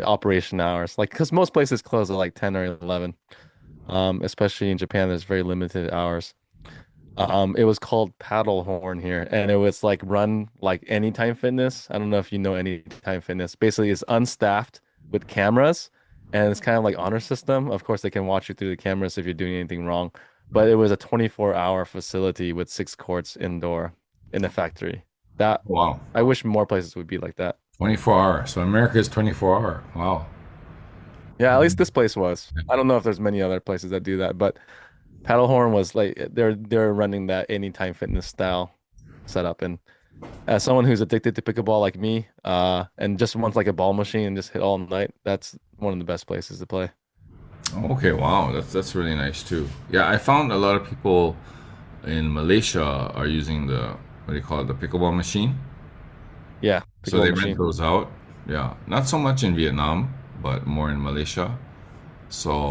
operation hours. Like, because most places close at like 10 or 11. Especially in Japan, there's very limited hours. It was called Paddle Horn here, and it was like run like Anytime Fitness. I don't know if you know Anytime Fitness. Basically, it's unstaffed with cameras, and it's kind of like honor system. Of course, they can watch you through the cameras if you're doing anything wrong. But it was a 24-hour facility with 6 courts indoor in a factory. That Wow. I wish more places would be like that. 24 hour. So America is 24 hour. Wow. Yeah, at least this place was. I don't know if there's many other places that do that, but Paddlehorn was like they're running that Anytime Fitness style setup. And as someone who's addicted to pickleball like me, and just wants like a ball machine and just hit all night, that's one of the best places to play. Okay, wow. That's really nice too. Yeah, I found a lot of people in Malaysia are using the what do you call it, the pickleball machine. Yeah, So pickleball they rent machine. those out. Yeah, not so much in Vietnam, but more in Malaysia.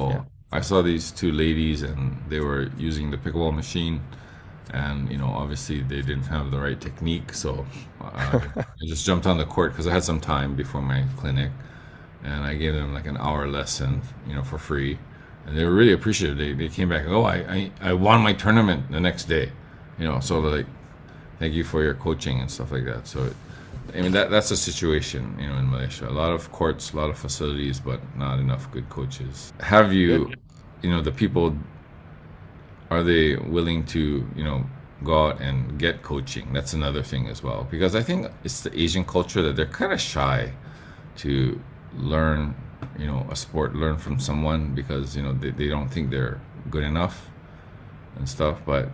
Yeah. So I saw these two ladies, and they were using the pickleball machine, and you know, obviously they didn't have the right technique. So I just jumped on the court because I had some time before my clinic, and I gave them like an hour lesson, you know, for free, and they were really appreciative. They came back, oh, I won my tournament the next day, you know, so like thank you for your coaching and stuff like that. So I mean that's a situation, you know, in Malaysia. A lot of courts, a lot of facilities, but not enough good coaches. Have Good. you, you know, the people, are they willing to, you know, go out and get coaching. That's another thing as well, because I think it's the Asian culture that they're kind of shy to learn, a sport, learn from someone because, they don't think they're good enough and stuff. But,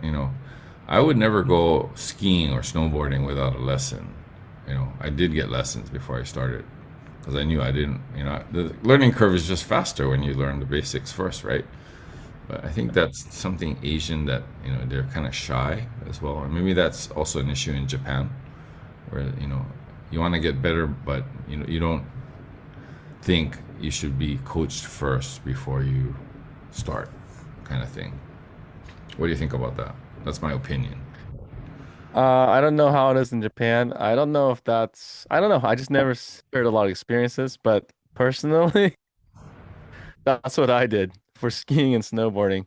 I would never go skiing or snowboarding without a lesson. I did get lessons before I started because I knew I didn't, the learning curve is just faster when you learn the basics first, right? But I think that's something Asian that, they're kind of shy as well. And maybe that's also an issue in Japan where, you want to get better, but, you don't think you should be coached first before you start, kind of thing. What do you think about that? That's my opinion. I don't know how it is in Japan. I don't know if I don't know. I just never heard a lot of experiences, but personally, that's what I did for skiing and snowboarding.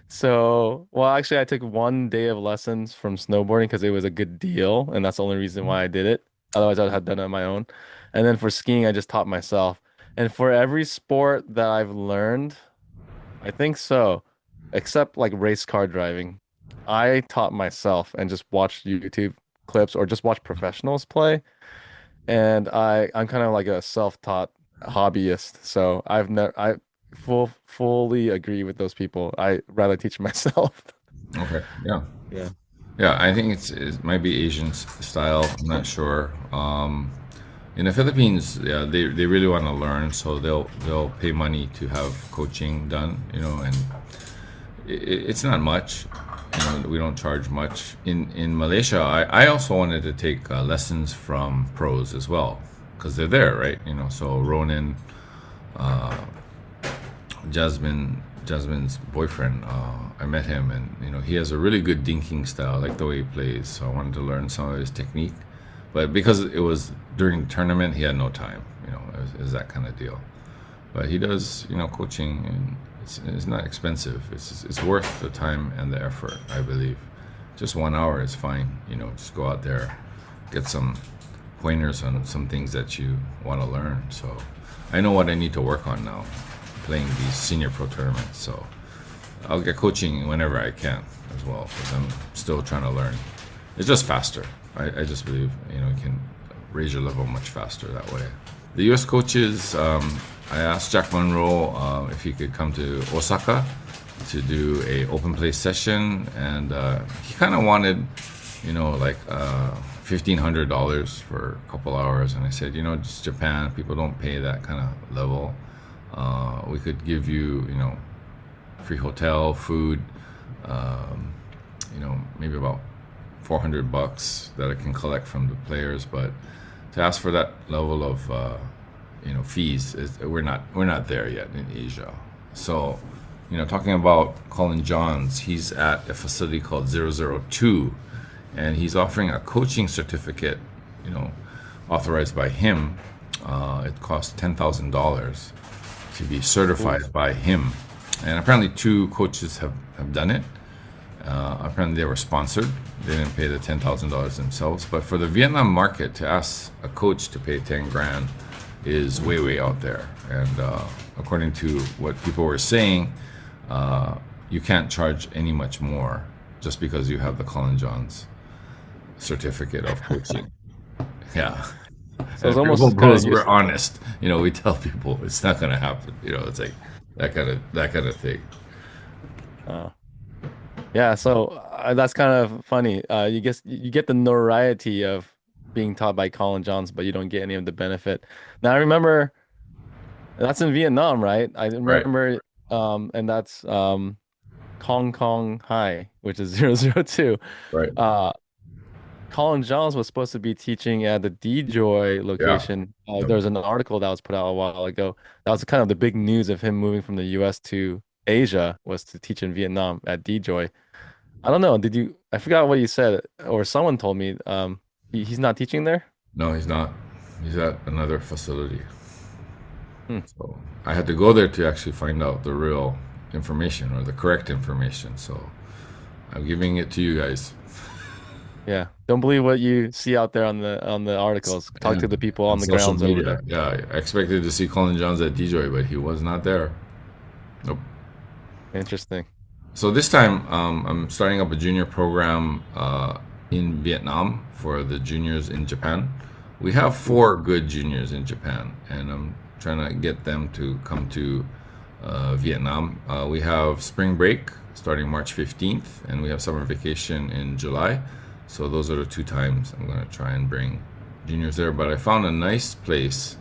So, well, actually, I took 1 day of lessons from snowboarding because it was a good deal, and that's the only reason why I did it. Otherwise, I would have done it on my own. And then for skiing, I just taught myself. And for every sport that I've learned, I think so, except like race car driving, I taught myself and just watched YouTube clips or just watch professionals play. And I'm kind of like a self-taught hobbyist, so I fully agree with those people. I rather teach myself. Okay. Yeah. Yeah. Yeah, I think it might be Asian style. I'm not sure. In the Philippines, yeah, they really want to learn, so they'll pay money to have coaching done, and it's not much. We don't charge much. In Malaysia, I also wanted to take lessons from pros as well, because they're there, right? So Ronan, Jasmine's boyfriend, I met him, and he has a really good dinking style. I like the way he plays, so I wanted to learn some of his technique. But because it was during the tournament, he had no time. It was that kind of deal. But he does, coaching, and it's not expensive. It's worth the time and the effort, I believe. Just 1 hour is fine. Just go out there, get some pointers on some things that you want to learn. So I know what I need to work on now, playing these senior pro tournaments. So I'll get coaching whenever I can as well, because I'm still trying to learn. It's just faster. I just believe you can raise your level much faster that way. The U.S. coaches, I asked Jack Monroe if he could come to Osaka to do a open play session, and he kind of wanted, like $1,500 for a couple hours, and I said, just Japan, people don't pay that kind of level. We could give you, free hotel, food, maybe about $400 that I can collect from the players, but to ask for that level of fees, we're not there yet in Asia. So, talking about Colin Johns, he's at a facility called 002, and he's offering a coaching certificate, authorized by him. It costs $10,000 to be Ooh. certified by him, and apparently two coaches have done it. Apparently they were sponsored. They didn't pay the $10,000 themselves. But for the Vietnam market, to ask a coach to pay 10 grand is way, way out there. And according to what people were saying, you can't charge any much more just because you have the Colin Johns certificate of coaching. Yeah. So And it's Purple almost kind of Bros, we're use. honest. We tell people it's not going to happen. It's like that kind of thing. Uh, yeah, so that's kind of funny. You get the notoriety of being taught by Colin Johns, but you don't get any of the benefit. Now I remember that's in Vietnam, right? I Right. remember, and that's Kong Kong High, which is 002. Right. Uh, Colin Johns was supposed to be teaching at the D-Joy Yeah. location. There was an article that was put out a while ago. That was kind of the big news of him moving from the US to Asia was to teach in Vietnam at D-Joy. I don't know. Did you? I forgot what you said, or someone told me. He's not teaching there. No, he's not. He's at another facility. Hmm. So I had to go there to actually find out the real information or the correct information. So I'm giving it to you guys. Yeah. Don't believe what you see out there on the articles. Talk Yeah. to the people On on the social grounds over media. there. Yeah, I expected to see Colin Johns at DJoy, but he was not there. Nope. Interesting. So this time, I'm starting up a junior program in Vietnam for the juniors in Japan. We have Ooh, four good juniors in Japan, and I'm trying to get them to come to Vietnam. We have spring break starting March 15th, and we have summer vacation in July. So those are the two times I'm going to try and bring juniors there. But I found a nice place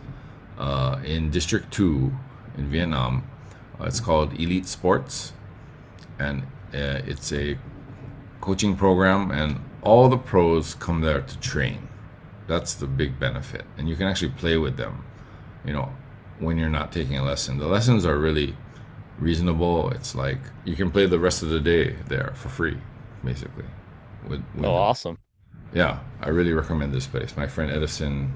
in District 2 in Vietnam. It's called Elite Sports, and it's a coaching program, and all the pros come there to train. That's the big benefit, and you can actually play with them. You know, when you're not taking a lesson, the lessons are really reasonable. It's like you can play the rest of the day there for free, basically. oh, With them. awesome. Yeah, I really recommend this place. My friend Edison,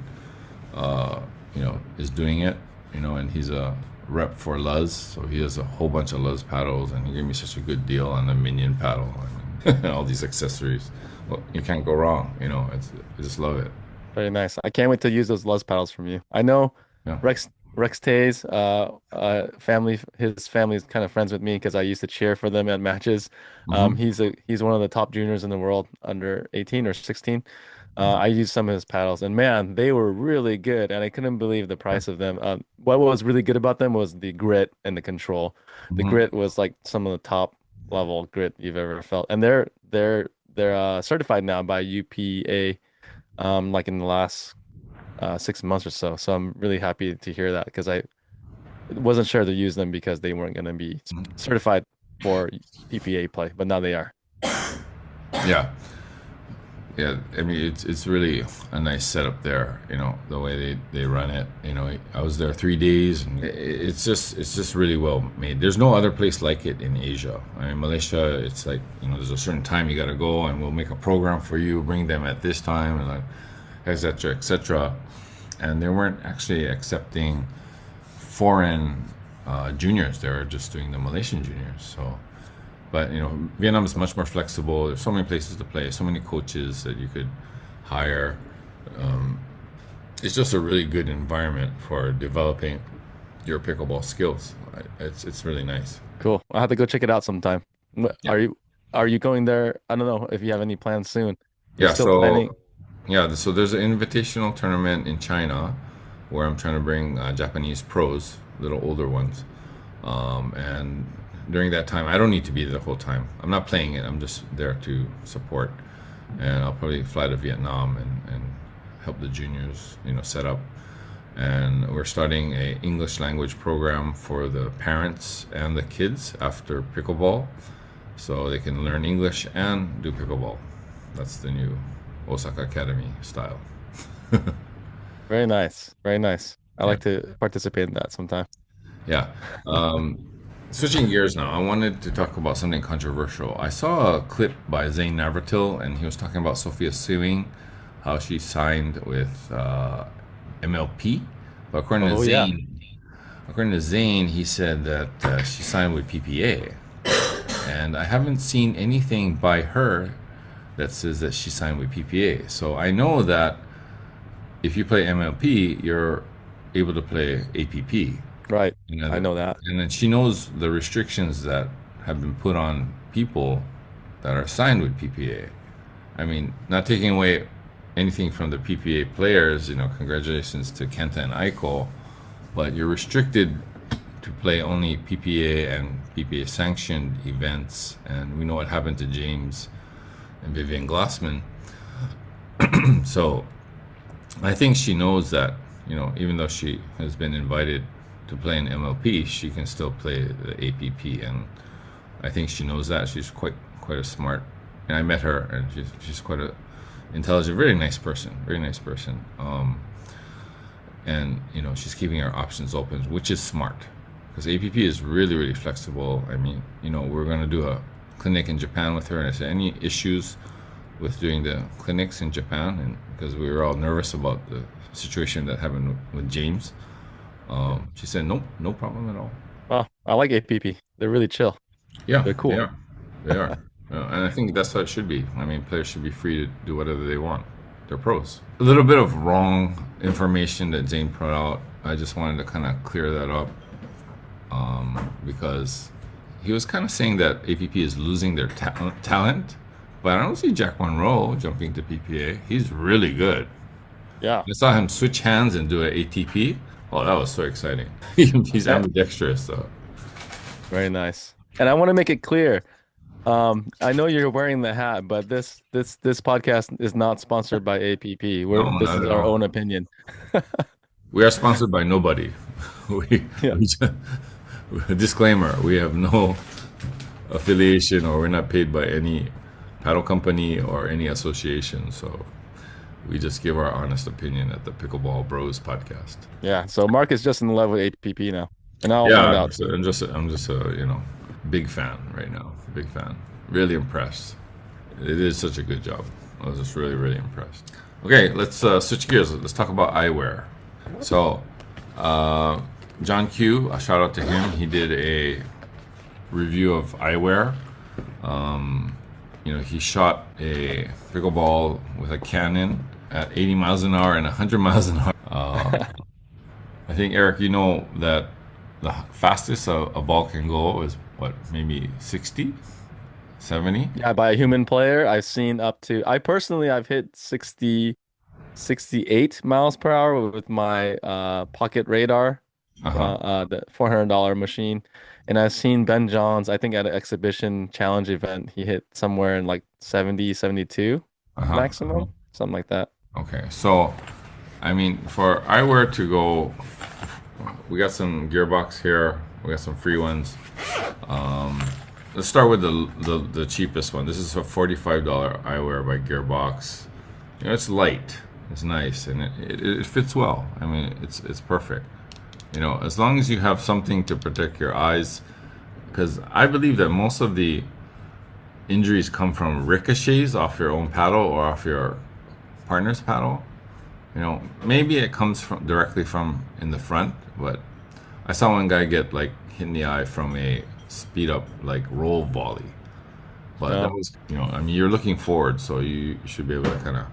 is doing it. And he's a rep for Luz, so he has a whole bunch of Luz paddles, and he gave me such a good deal on the Minion paddle. I mean, all these accessories. Well, you can't go wrong. I just love it. Very nice. I can't wait to use those Luz paddles from you. I know Yeah. Rex Tay's family, his family is kind of friends with me because I used to cheer for them at matches. Hmm. He's one of the top juniors in the world under 18 or 16. I used some of his paddles, and man, they were really good, and I couldn't believe the price of them. What was really good about them was the grit and the control. The Hmm. grit was like some of the top level grit you've ever felt, and they're certified now by UPA, like in the last 6 months or so. So I'm really happy to hear that because I wasn't sure to use them because they weren't going to be certified for PPA play, but now they are. Yeah. Yeah, I mean it's really a nice setup there. The way they run it. I was there 3 days, and it's just really well made. There's no other place like it in Asia. I mean, Malaysia, it's like there's a certain time you got to go, and we'll make a program for you, bring them at this time, and like etc. etc. And they weren't actually accepting foreign juniors. They were just doing the Malaysian juniors. So but Vietnam is much more flexible. There's so many places to play, so many coaches that you could hire. It's just a really good environment for developing your pickleball skills. It's really nice. Cool. I'll have to go check it out sometime. Yeah. Are you going there? I don't know if you have any plans soon. You're Yeah. still planning. So there's an invitational tournament in China where I'm trying to bring Japanese pros, little older ones. And during that time, I don't need to be there the whole time. I'm not playing it. I'm just there to support. And I'll probably fly to Vietnam and help the juniors, set up. And we're starting a English language program for the parents and the kids after pickleball, so they can learn English and do pickleball. That's the new Osaka Academy style. Very nice. Very nice. I Yeah. like to participate in that sometime. Yeah. Um, Switching gears now, I wanted to talk about something controversial. I saw a clip by Zane Navratil, and he was talking about Sophia Sewing, how she signed with MLP. But Oh yeah. according to Zane, he said that she signed with PPA, and I haven't seen anything by her that says that she signed with PPA. So I know that if you play MLP, you're able to play APP. Right. You know, I the, know that. and then she knows the restrictions that have been put on people that are signed with PPA. I mean, not taking away anything from the PPA players, congratulations to Kenta and Aiko, but you're restricted to play only PPA and PPA sanctioned events. And we know what happened to James and Vivian Glassman. So I think she knows that, even though she has been invited to play in MLP, she can still play the APP, and I think she knows that. She's quite a smart, and I met her, and she's quite a intelligent, very nice person, very nice person. And she's keeping her options open, which is smart, because APP is really really flexible. I mean, we're gonna do a clinic in Japan with her, and I said any issues with doing the clinics in Japan, and because we were all nervous about the situation that happened with James. She said, nope, no problem at all. Well, I like APP. They're really chill. Yeah, They're they cool. are. They are. And I think that's how it should be. I mean, players should be free to do whatever they want. They're pros. A little bit of wrong information that Zane put out. I just wanted to kind of clear that up because he was kind of saying that APP is losing their talent, but I don't see Jack Monroe jumping to PPA. He's really good. Yeah. I saw him switch hands and do an ATP. Oh, that was so exciting. He's Eh, ambidextrous, so Very nice. And I want to make it clear. I know you're wearing the hat, but this podcast is not sponsored by APP. no, This not is at our all. own opinion. We are sponsored by nobody. We, Yeah. we just, disclaimer: we have no affiliation, or we're not paid by any paddle company or any association. So we just give our honest opinion at the Pickleball Bros podcast. Yeah. So Mark is just in love with APP now. And I'll Yeah, find out too. I'm just a big fan right now. Big fan. Really impressed. It is such a good job. I was just really impressed. Okay, let's switch gears. Let's talk about eyewear. So, uh, John Q, a shout out to him. He did a review of eyewear. He shot a pickleball with a Canon at 80 miles an hour and 100 miles an hour. I think, Eric, you know that the fastest a ball can go is what, maybe 60, 70? Yeah, by a human player, I've seen up to I personally I've hit 68 miles per hour with my pocket radar, Uh-huh. the $400 machine. And I've seen Ben Johns, I think at an exhibition challenge event, he hit somewhere in like 70, 72 Uh-huh. Uh-huh. maximum, something like that. Okay. So, I mean, for eyewear to go, we got some gearbox here. We got some free ones. Let's start with the cheapest one. This is a $45 eyewear by Gearbox. It's light, it's nice, and it fits well. I mean, it's perfect. As long as you have something to protect your eyes, because I believe that most of the injuries come from ricochets off your own paddle or off your partner's paddle. Maybe it comes from directly from in the front, but I saw one guy get like hit in the eye from a speed up like roll volley. But that No. was, I mean, you're looking forward, so you should be able to kind of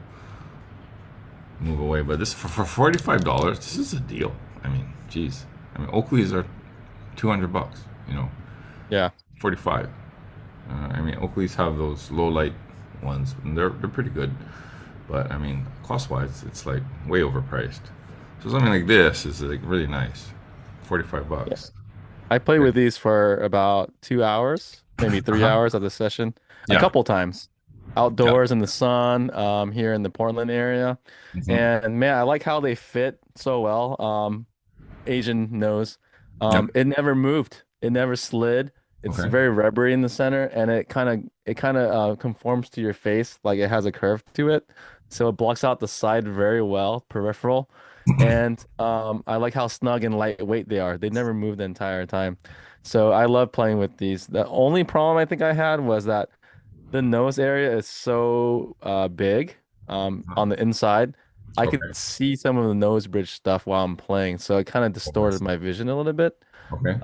move away. But this for $45, this is a deal. I mean, geez. I mean, Oakleys are $200. 45. I mean, Oakleys have those low light ones, and they're pretty good. But I mean, cost wise, it's like way overpriced. So something like this is like really nice. 45 Yeah. bucks. I played Okay. with these for about 2 hours, maybe three Uh-huh. hours of the session, a Yeah. couple times Yeah. outdoors in the sun, here in the Portland area. Hmm. And man, I like how they fit so well. Asian nose. Yep. It never moved. It never slid. It's Okay. very rubbery in the center, and it kind of conforms to your face, like it has a curve to it. So it blocks out the side very well, peripheral. And I like how snug and lightweight they are. They never move the entire time. So I love playing with these. The only problem I think I had was that the nose area is so big on the inside. I could Okay. see some of the nose bridge stuff while I'm playing, so it kind of distorted Okay. my vision a little bit. Okay.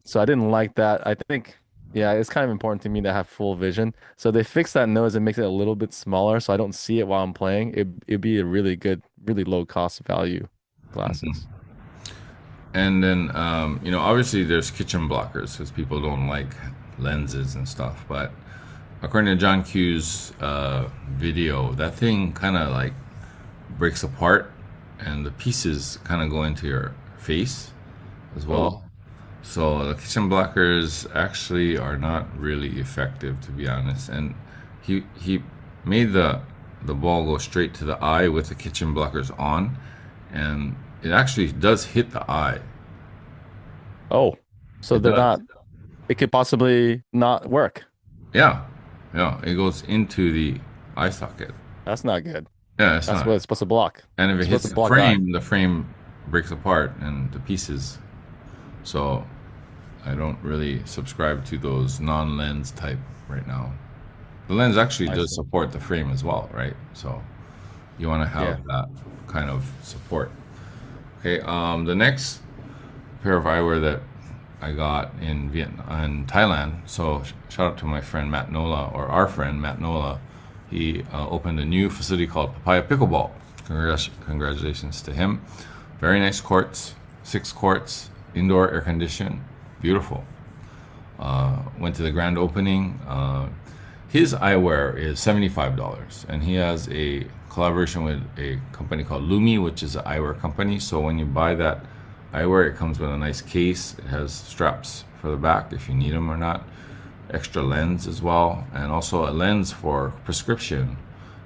So I didn't like that. I think, yeah, it's kind of important to me to have full vision. So they fixed that nose and makes it a little bit smaller, so I don't see it while I'm playing. It'd be a really good, really low cost value glasses. And then, obviously there's kitchen blockers because people don't like lenses and stuff. But according to John Q's video, that thing kind of like breaks apart and the pieces kind of go into your face as Oh, well. So the kitchen blockers actually are not really effective, to be honest. And he made the ball go straight to the eye with the kitchen blockers on, and it actually does hit the eye. oh, so It they're does. not. It could possibly not work. Yeah, yeah. It goes into the eye socket. That's not good. Yeah, it's That's what not. it's supposed to block. And if It's it supposed hits to the block the eye. frame breaks apart and the pieces. So I don't really subscribe to those non-lens type right now. The lens actually I does see. support the frame as well, right? So you want to Yeah. have that kind of support. Okay, the next pair of eyewear that I got in Vietnam and Thailand. So shout out to my friend Matt Nola, or our friend Matt Nola. He opened a new facility called Papaya Pickleball. Congratulations to him. Very nice courts, 6 courts, indoor air conditioned, beautiful. Went to the grand opening. His eyewear is $75, and he has a collaboration with a company called Lumi, which is an eyewear company. So when you buy that eyewear, it comes with a nice case. It has straps for the back if you need them or not. Extra lens as well, and also a lens for prescription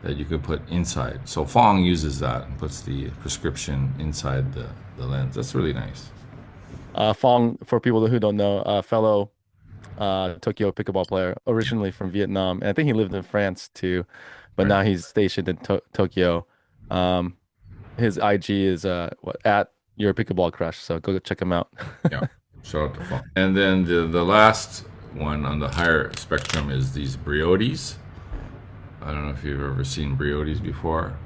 that you could put inside. So Fong uses that and puts the prescription inside the lens. That's really nice. Fong, for people who don't know, a fellow Tokyo pickleball player, originally from Vietnam, and I think he lived in France too, but Right. now he's stationed in Tokyo. Um, his IG is what at your pickleball crush, so go check him out. Yeah. Shout out to Fong. And then the last one on the higher spectrum is these Briodes. I don't know if you've ever seen Briodes before.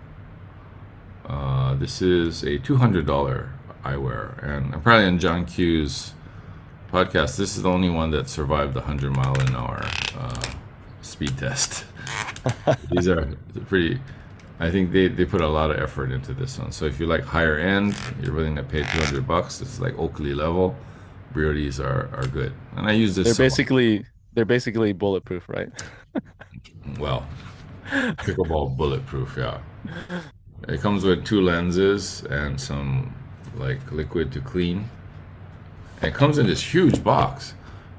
This is a $200 eyewear, and apparently in John Q's podcast, this is the only one that survived the 100-mile-an-hour speed test. These are pretty. I think they put a lot of effort into this one. So if you like higher end, you're willing to pay $200. It's like Oakley level. Briodes are good, and I use this They're a lot. basically bulletproof, right? Well, pickleball bulletproof, yeah. It comes with two lenses and some like liquid to clean. And it comes in this huge box,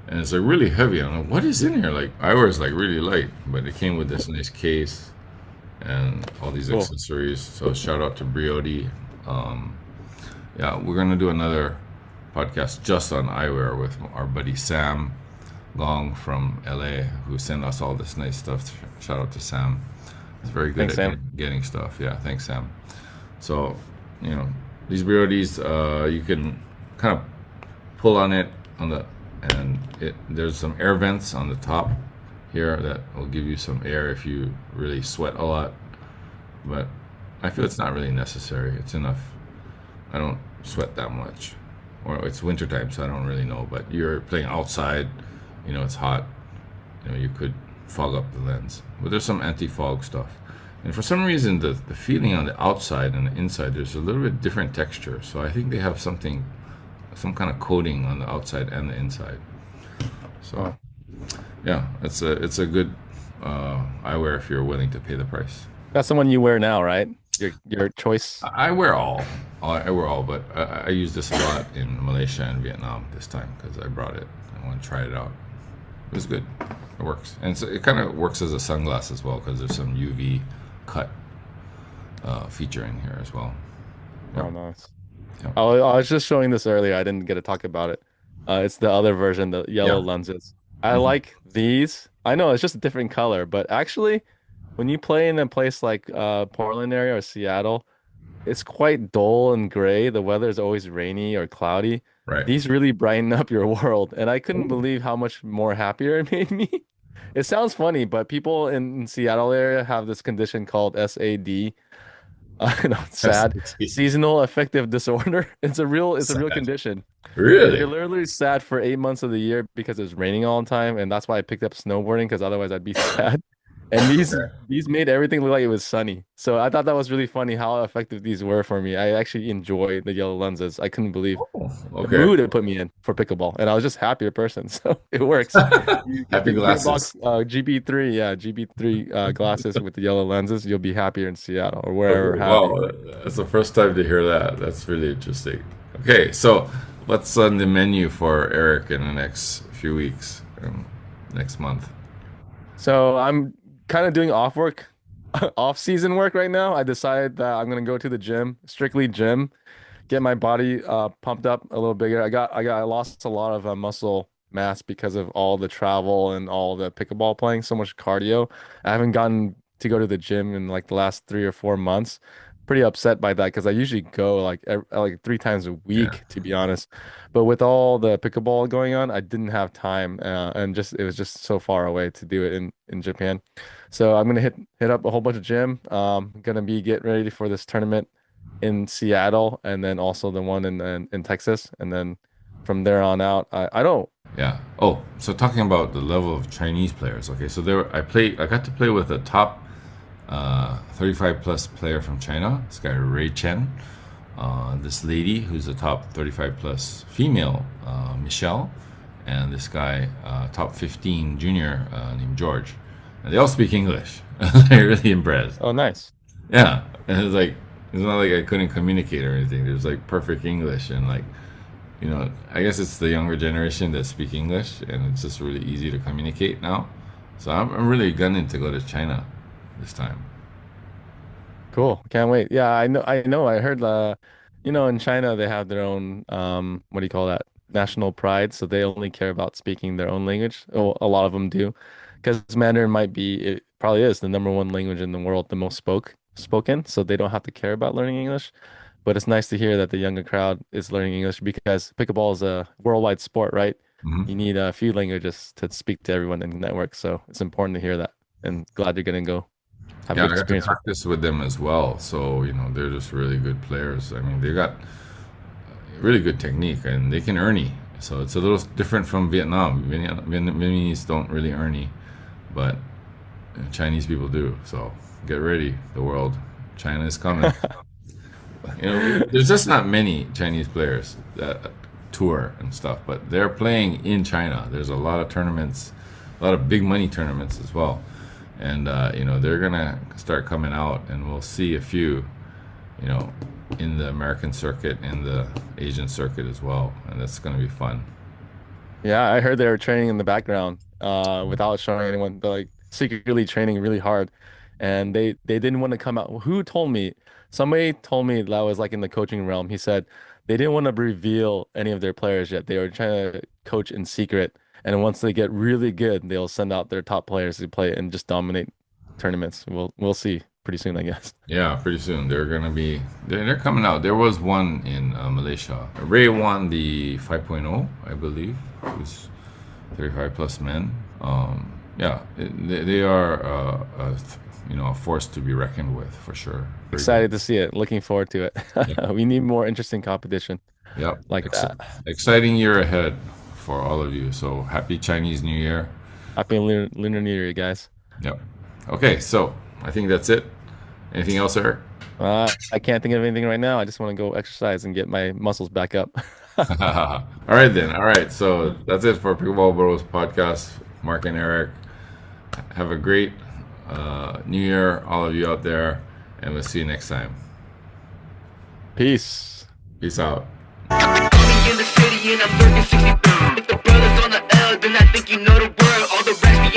and it's like really heavy. I'm like, what is in here? Like eyewear is like really light, but it came with this nice case and all these Cool. accessories. So shout out to Briody. Um, yeah, we're gonna do another podcast just on eyewear with our buddy Sam Long from LA, who sent us all this nice stuff. Shout out to Sam. He's very good Thanks, at Sam. getting stuff. Yeah, thanks, Sam. So, you know, these Briodies, you can kind of pull on it on the and there's some air vents on the top here that will give you some air if you really sweat a lot. But I feel it's not really necessary. It's enough. I don't sweat that much. Or it's wintertime, so I don't really know. But you're playing outside, it's hot. You could fog up the lens. But there's some anti-fog stuff. And for some reason, the feeling on the outside and the inside, there's a little bit different texture. So I think they have some kind of coating on the outside and the inside. So Oh, yeah, it's a good eyewear if you're willing to pay the price. that's the one you wear now, right? Your choice. I wear all. I wear all, but I use this a lot in Malaysia and Vietnam this time because I brought it. I want to try it out. It was good. It works, and so it kind of works as a sunglass as well because there's some UV cut feature in here as well. Yep. Oh, nice. Yep. I was just showing this earlier. I didn't get to talk about it. It's the other version, the yellow Yeah. lenses. I Hmm. like these. I know it's just a different color, but actually, when you play in a place like Portland area or Seattle, it's quite dull and gray. The weather is always rainy or cloudy. Right. These really brighten up your world, and I couldn't Ooh. believe how much more happier it made me. It sounds funny, but people in Seattle area have this condition called SAD. That's Sad seasonal affective disorder. It's a real sad. condition. You're Really? literally sad for 8 months of the year because it's raining all the time, and that's why I picked up snowboarding because otherwise I'd be sad. And these Okay. these made everything look like it was sunny. So I thought that was really funny how effective these were for me. I actually enjoy the yellow lenses. I couldn't believe Oh, the okay. mood it put me in for pickleball, and I was just a happier person. So it works. You get Happy the glasses. gearbox GB3, yeah, GB3 glasses with the yellow lenses. You'll be happier in Seattle or wherever Okay, have you. wow, that's the first time to hear that. That's really interesting. Okay, so what's on the menu for Eric in the next few weeks, next month? So I'm kind of doing off work, off season work right now. I decided that I'm gonna go to the gym, strictly gym, get my body pumped up a little bigger. I lost a lot of muscle mass because of all the travel and all the pickleball playing, so much cardio. I haven't gotten to go to the gym in like the last 3 or 4 months. Pretty upset by that because I usually go like 3 times a Yeah. week, to be honest. But with all the pickleball going on, I didn't have time, and just it was just so far away to do it in Japan. So I'm gonna hit up a whole bunch of gym. Gonna be getting ready for this tournament in Seattle, and then also the one in Texas, and then from there on out, I don't. Yeah. Oh, so talking about the level of Chinese players. Okay, so I got to play with a top 35 plus player from China. This guy Ray Chen. This lady who's a top 35 plus female, Michelle, and this guy, top 15 junior, named George. And they all speak English. They're really impressed. Oh, nice. Yeah, and it's like it's not like I couldn't communicate or anything. There's like perfect English, and like I guess it's the younger generation that speak English, and it's just really easy to communicate now. So I'm really gunning to go to China this time. Cool. Can't wait. Yeah, I know. I heard in China they have their own what do you call that? National pride, so they only care about speaking their own language. Oh, a lot of them do. Because Mandarin might be it probably is the number one language in the world, the most spoken, so they don't have to care about learning English. But it's nice to hear that the younger crowd is learning English because pickleball is a worldwide sport, right? You Hmm. need a few languages to speak to everyone in the network, so it's important to hear that. And glad you're gonna go have a Yeah, good I got to experience with it. practice with them as well. So they're just really good players. I mean, they got really good technique, and they can ernie. So it's a little different from Vietnam. Vietnamese don't really ernie, but Chinese people do. So get ready, the world. China is coming. There's just not many Chinese players that tour and stuff, but they're playing in China. There's a lot of tournaments, a lot of big money tournaments as well, and they're gonna start coming out, and we'll see a few, you know, in the American circuit and the Asian circuit as well, and that's gonna be fun. Yeah, I heard they were training in the background, without showing anyone. They're like secretly training really hard, and they didn't want to come out. Who told me? Somebody told me that was like in the coaching realm. He said they didn't want to reveal any of their players yet. They were trying to coach in secret, and once they get really good, they'll send out their top players to play and just dominate tournaments. We'll see pretty soon, I guess. Yeah, pretty soon they're coming out. There was one in Malaysia. Ray won the 5.0, I believe. It was 35 plus men. Yeah, they are a force to be reckoned with for sure. Very good. Excited to see it. Looking forward to it. Yep. We need more interesting competition Yep. like that. Exciting year ahead for all of you. So happy Chinese New Year. Happy Lunar New Year, guys. Yep. Okay, so I think that's it. Anything else, Eric? I can't think of anything right now. I just want to go exercise and get my muscles back up. All right then. All right. So that's it for Pickleball Bros podcast. Mark and Eric, have a great New Year, all of you out there, and we'll see you next time. Peace. Peace out. In the city and I'm lurking 60. If the brothers on the L, then I think you know the word. All the rest be in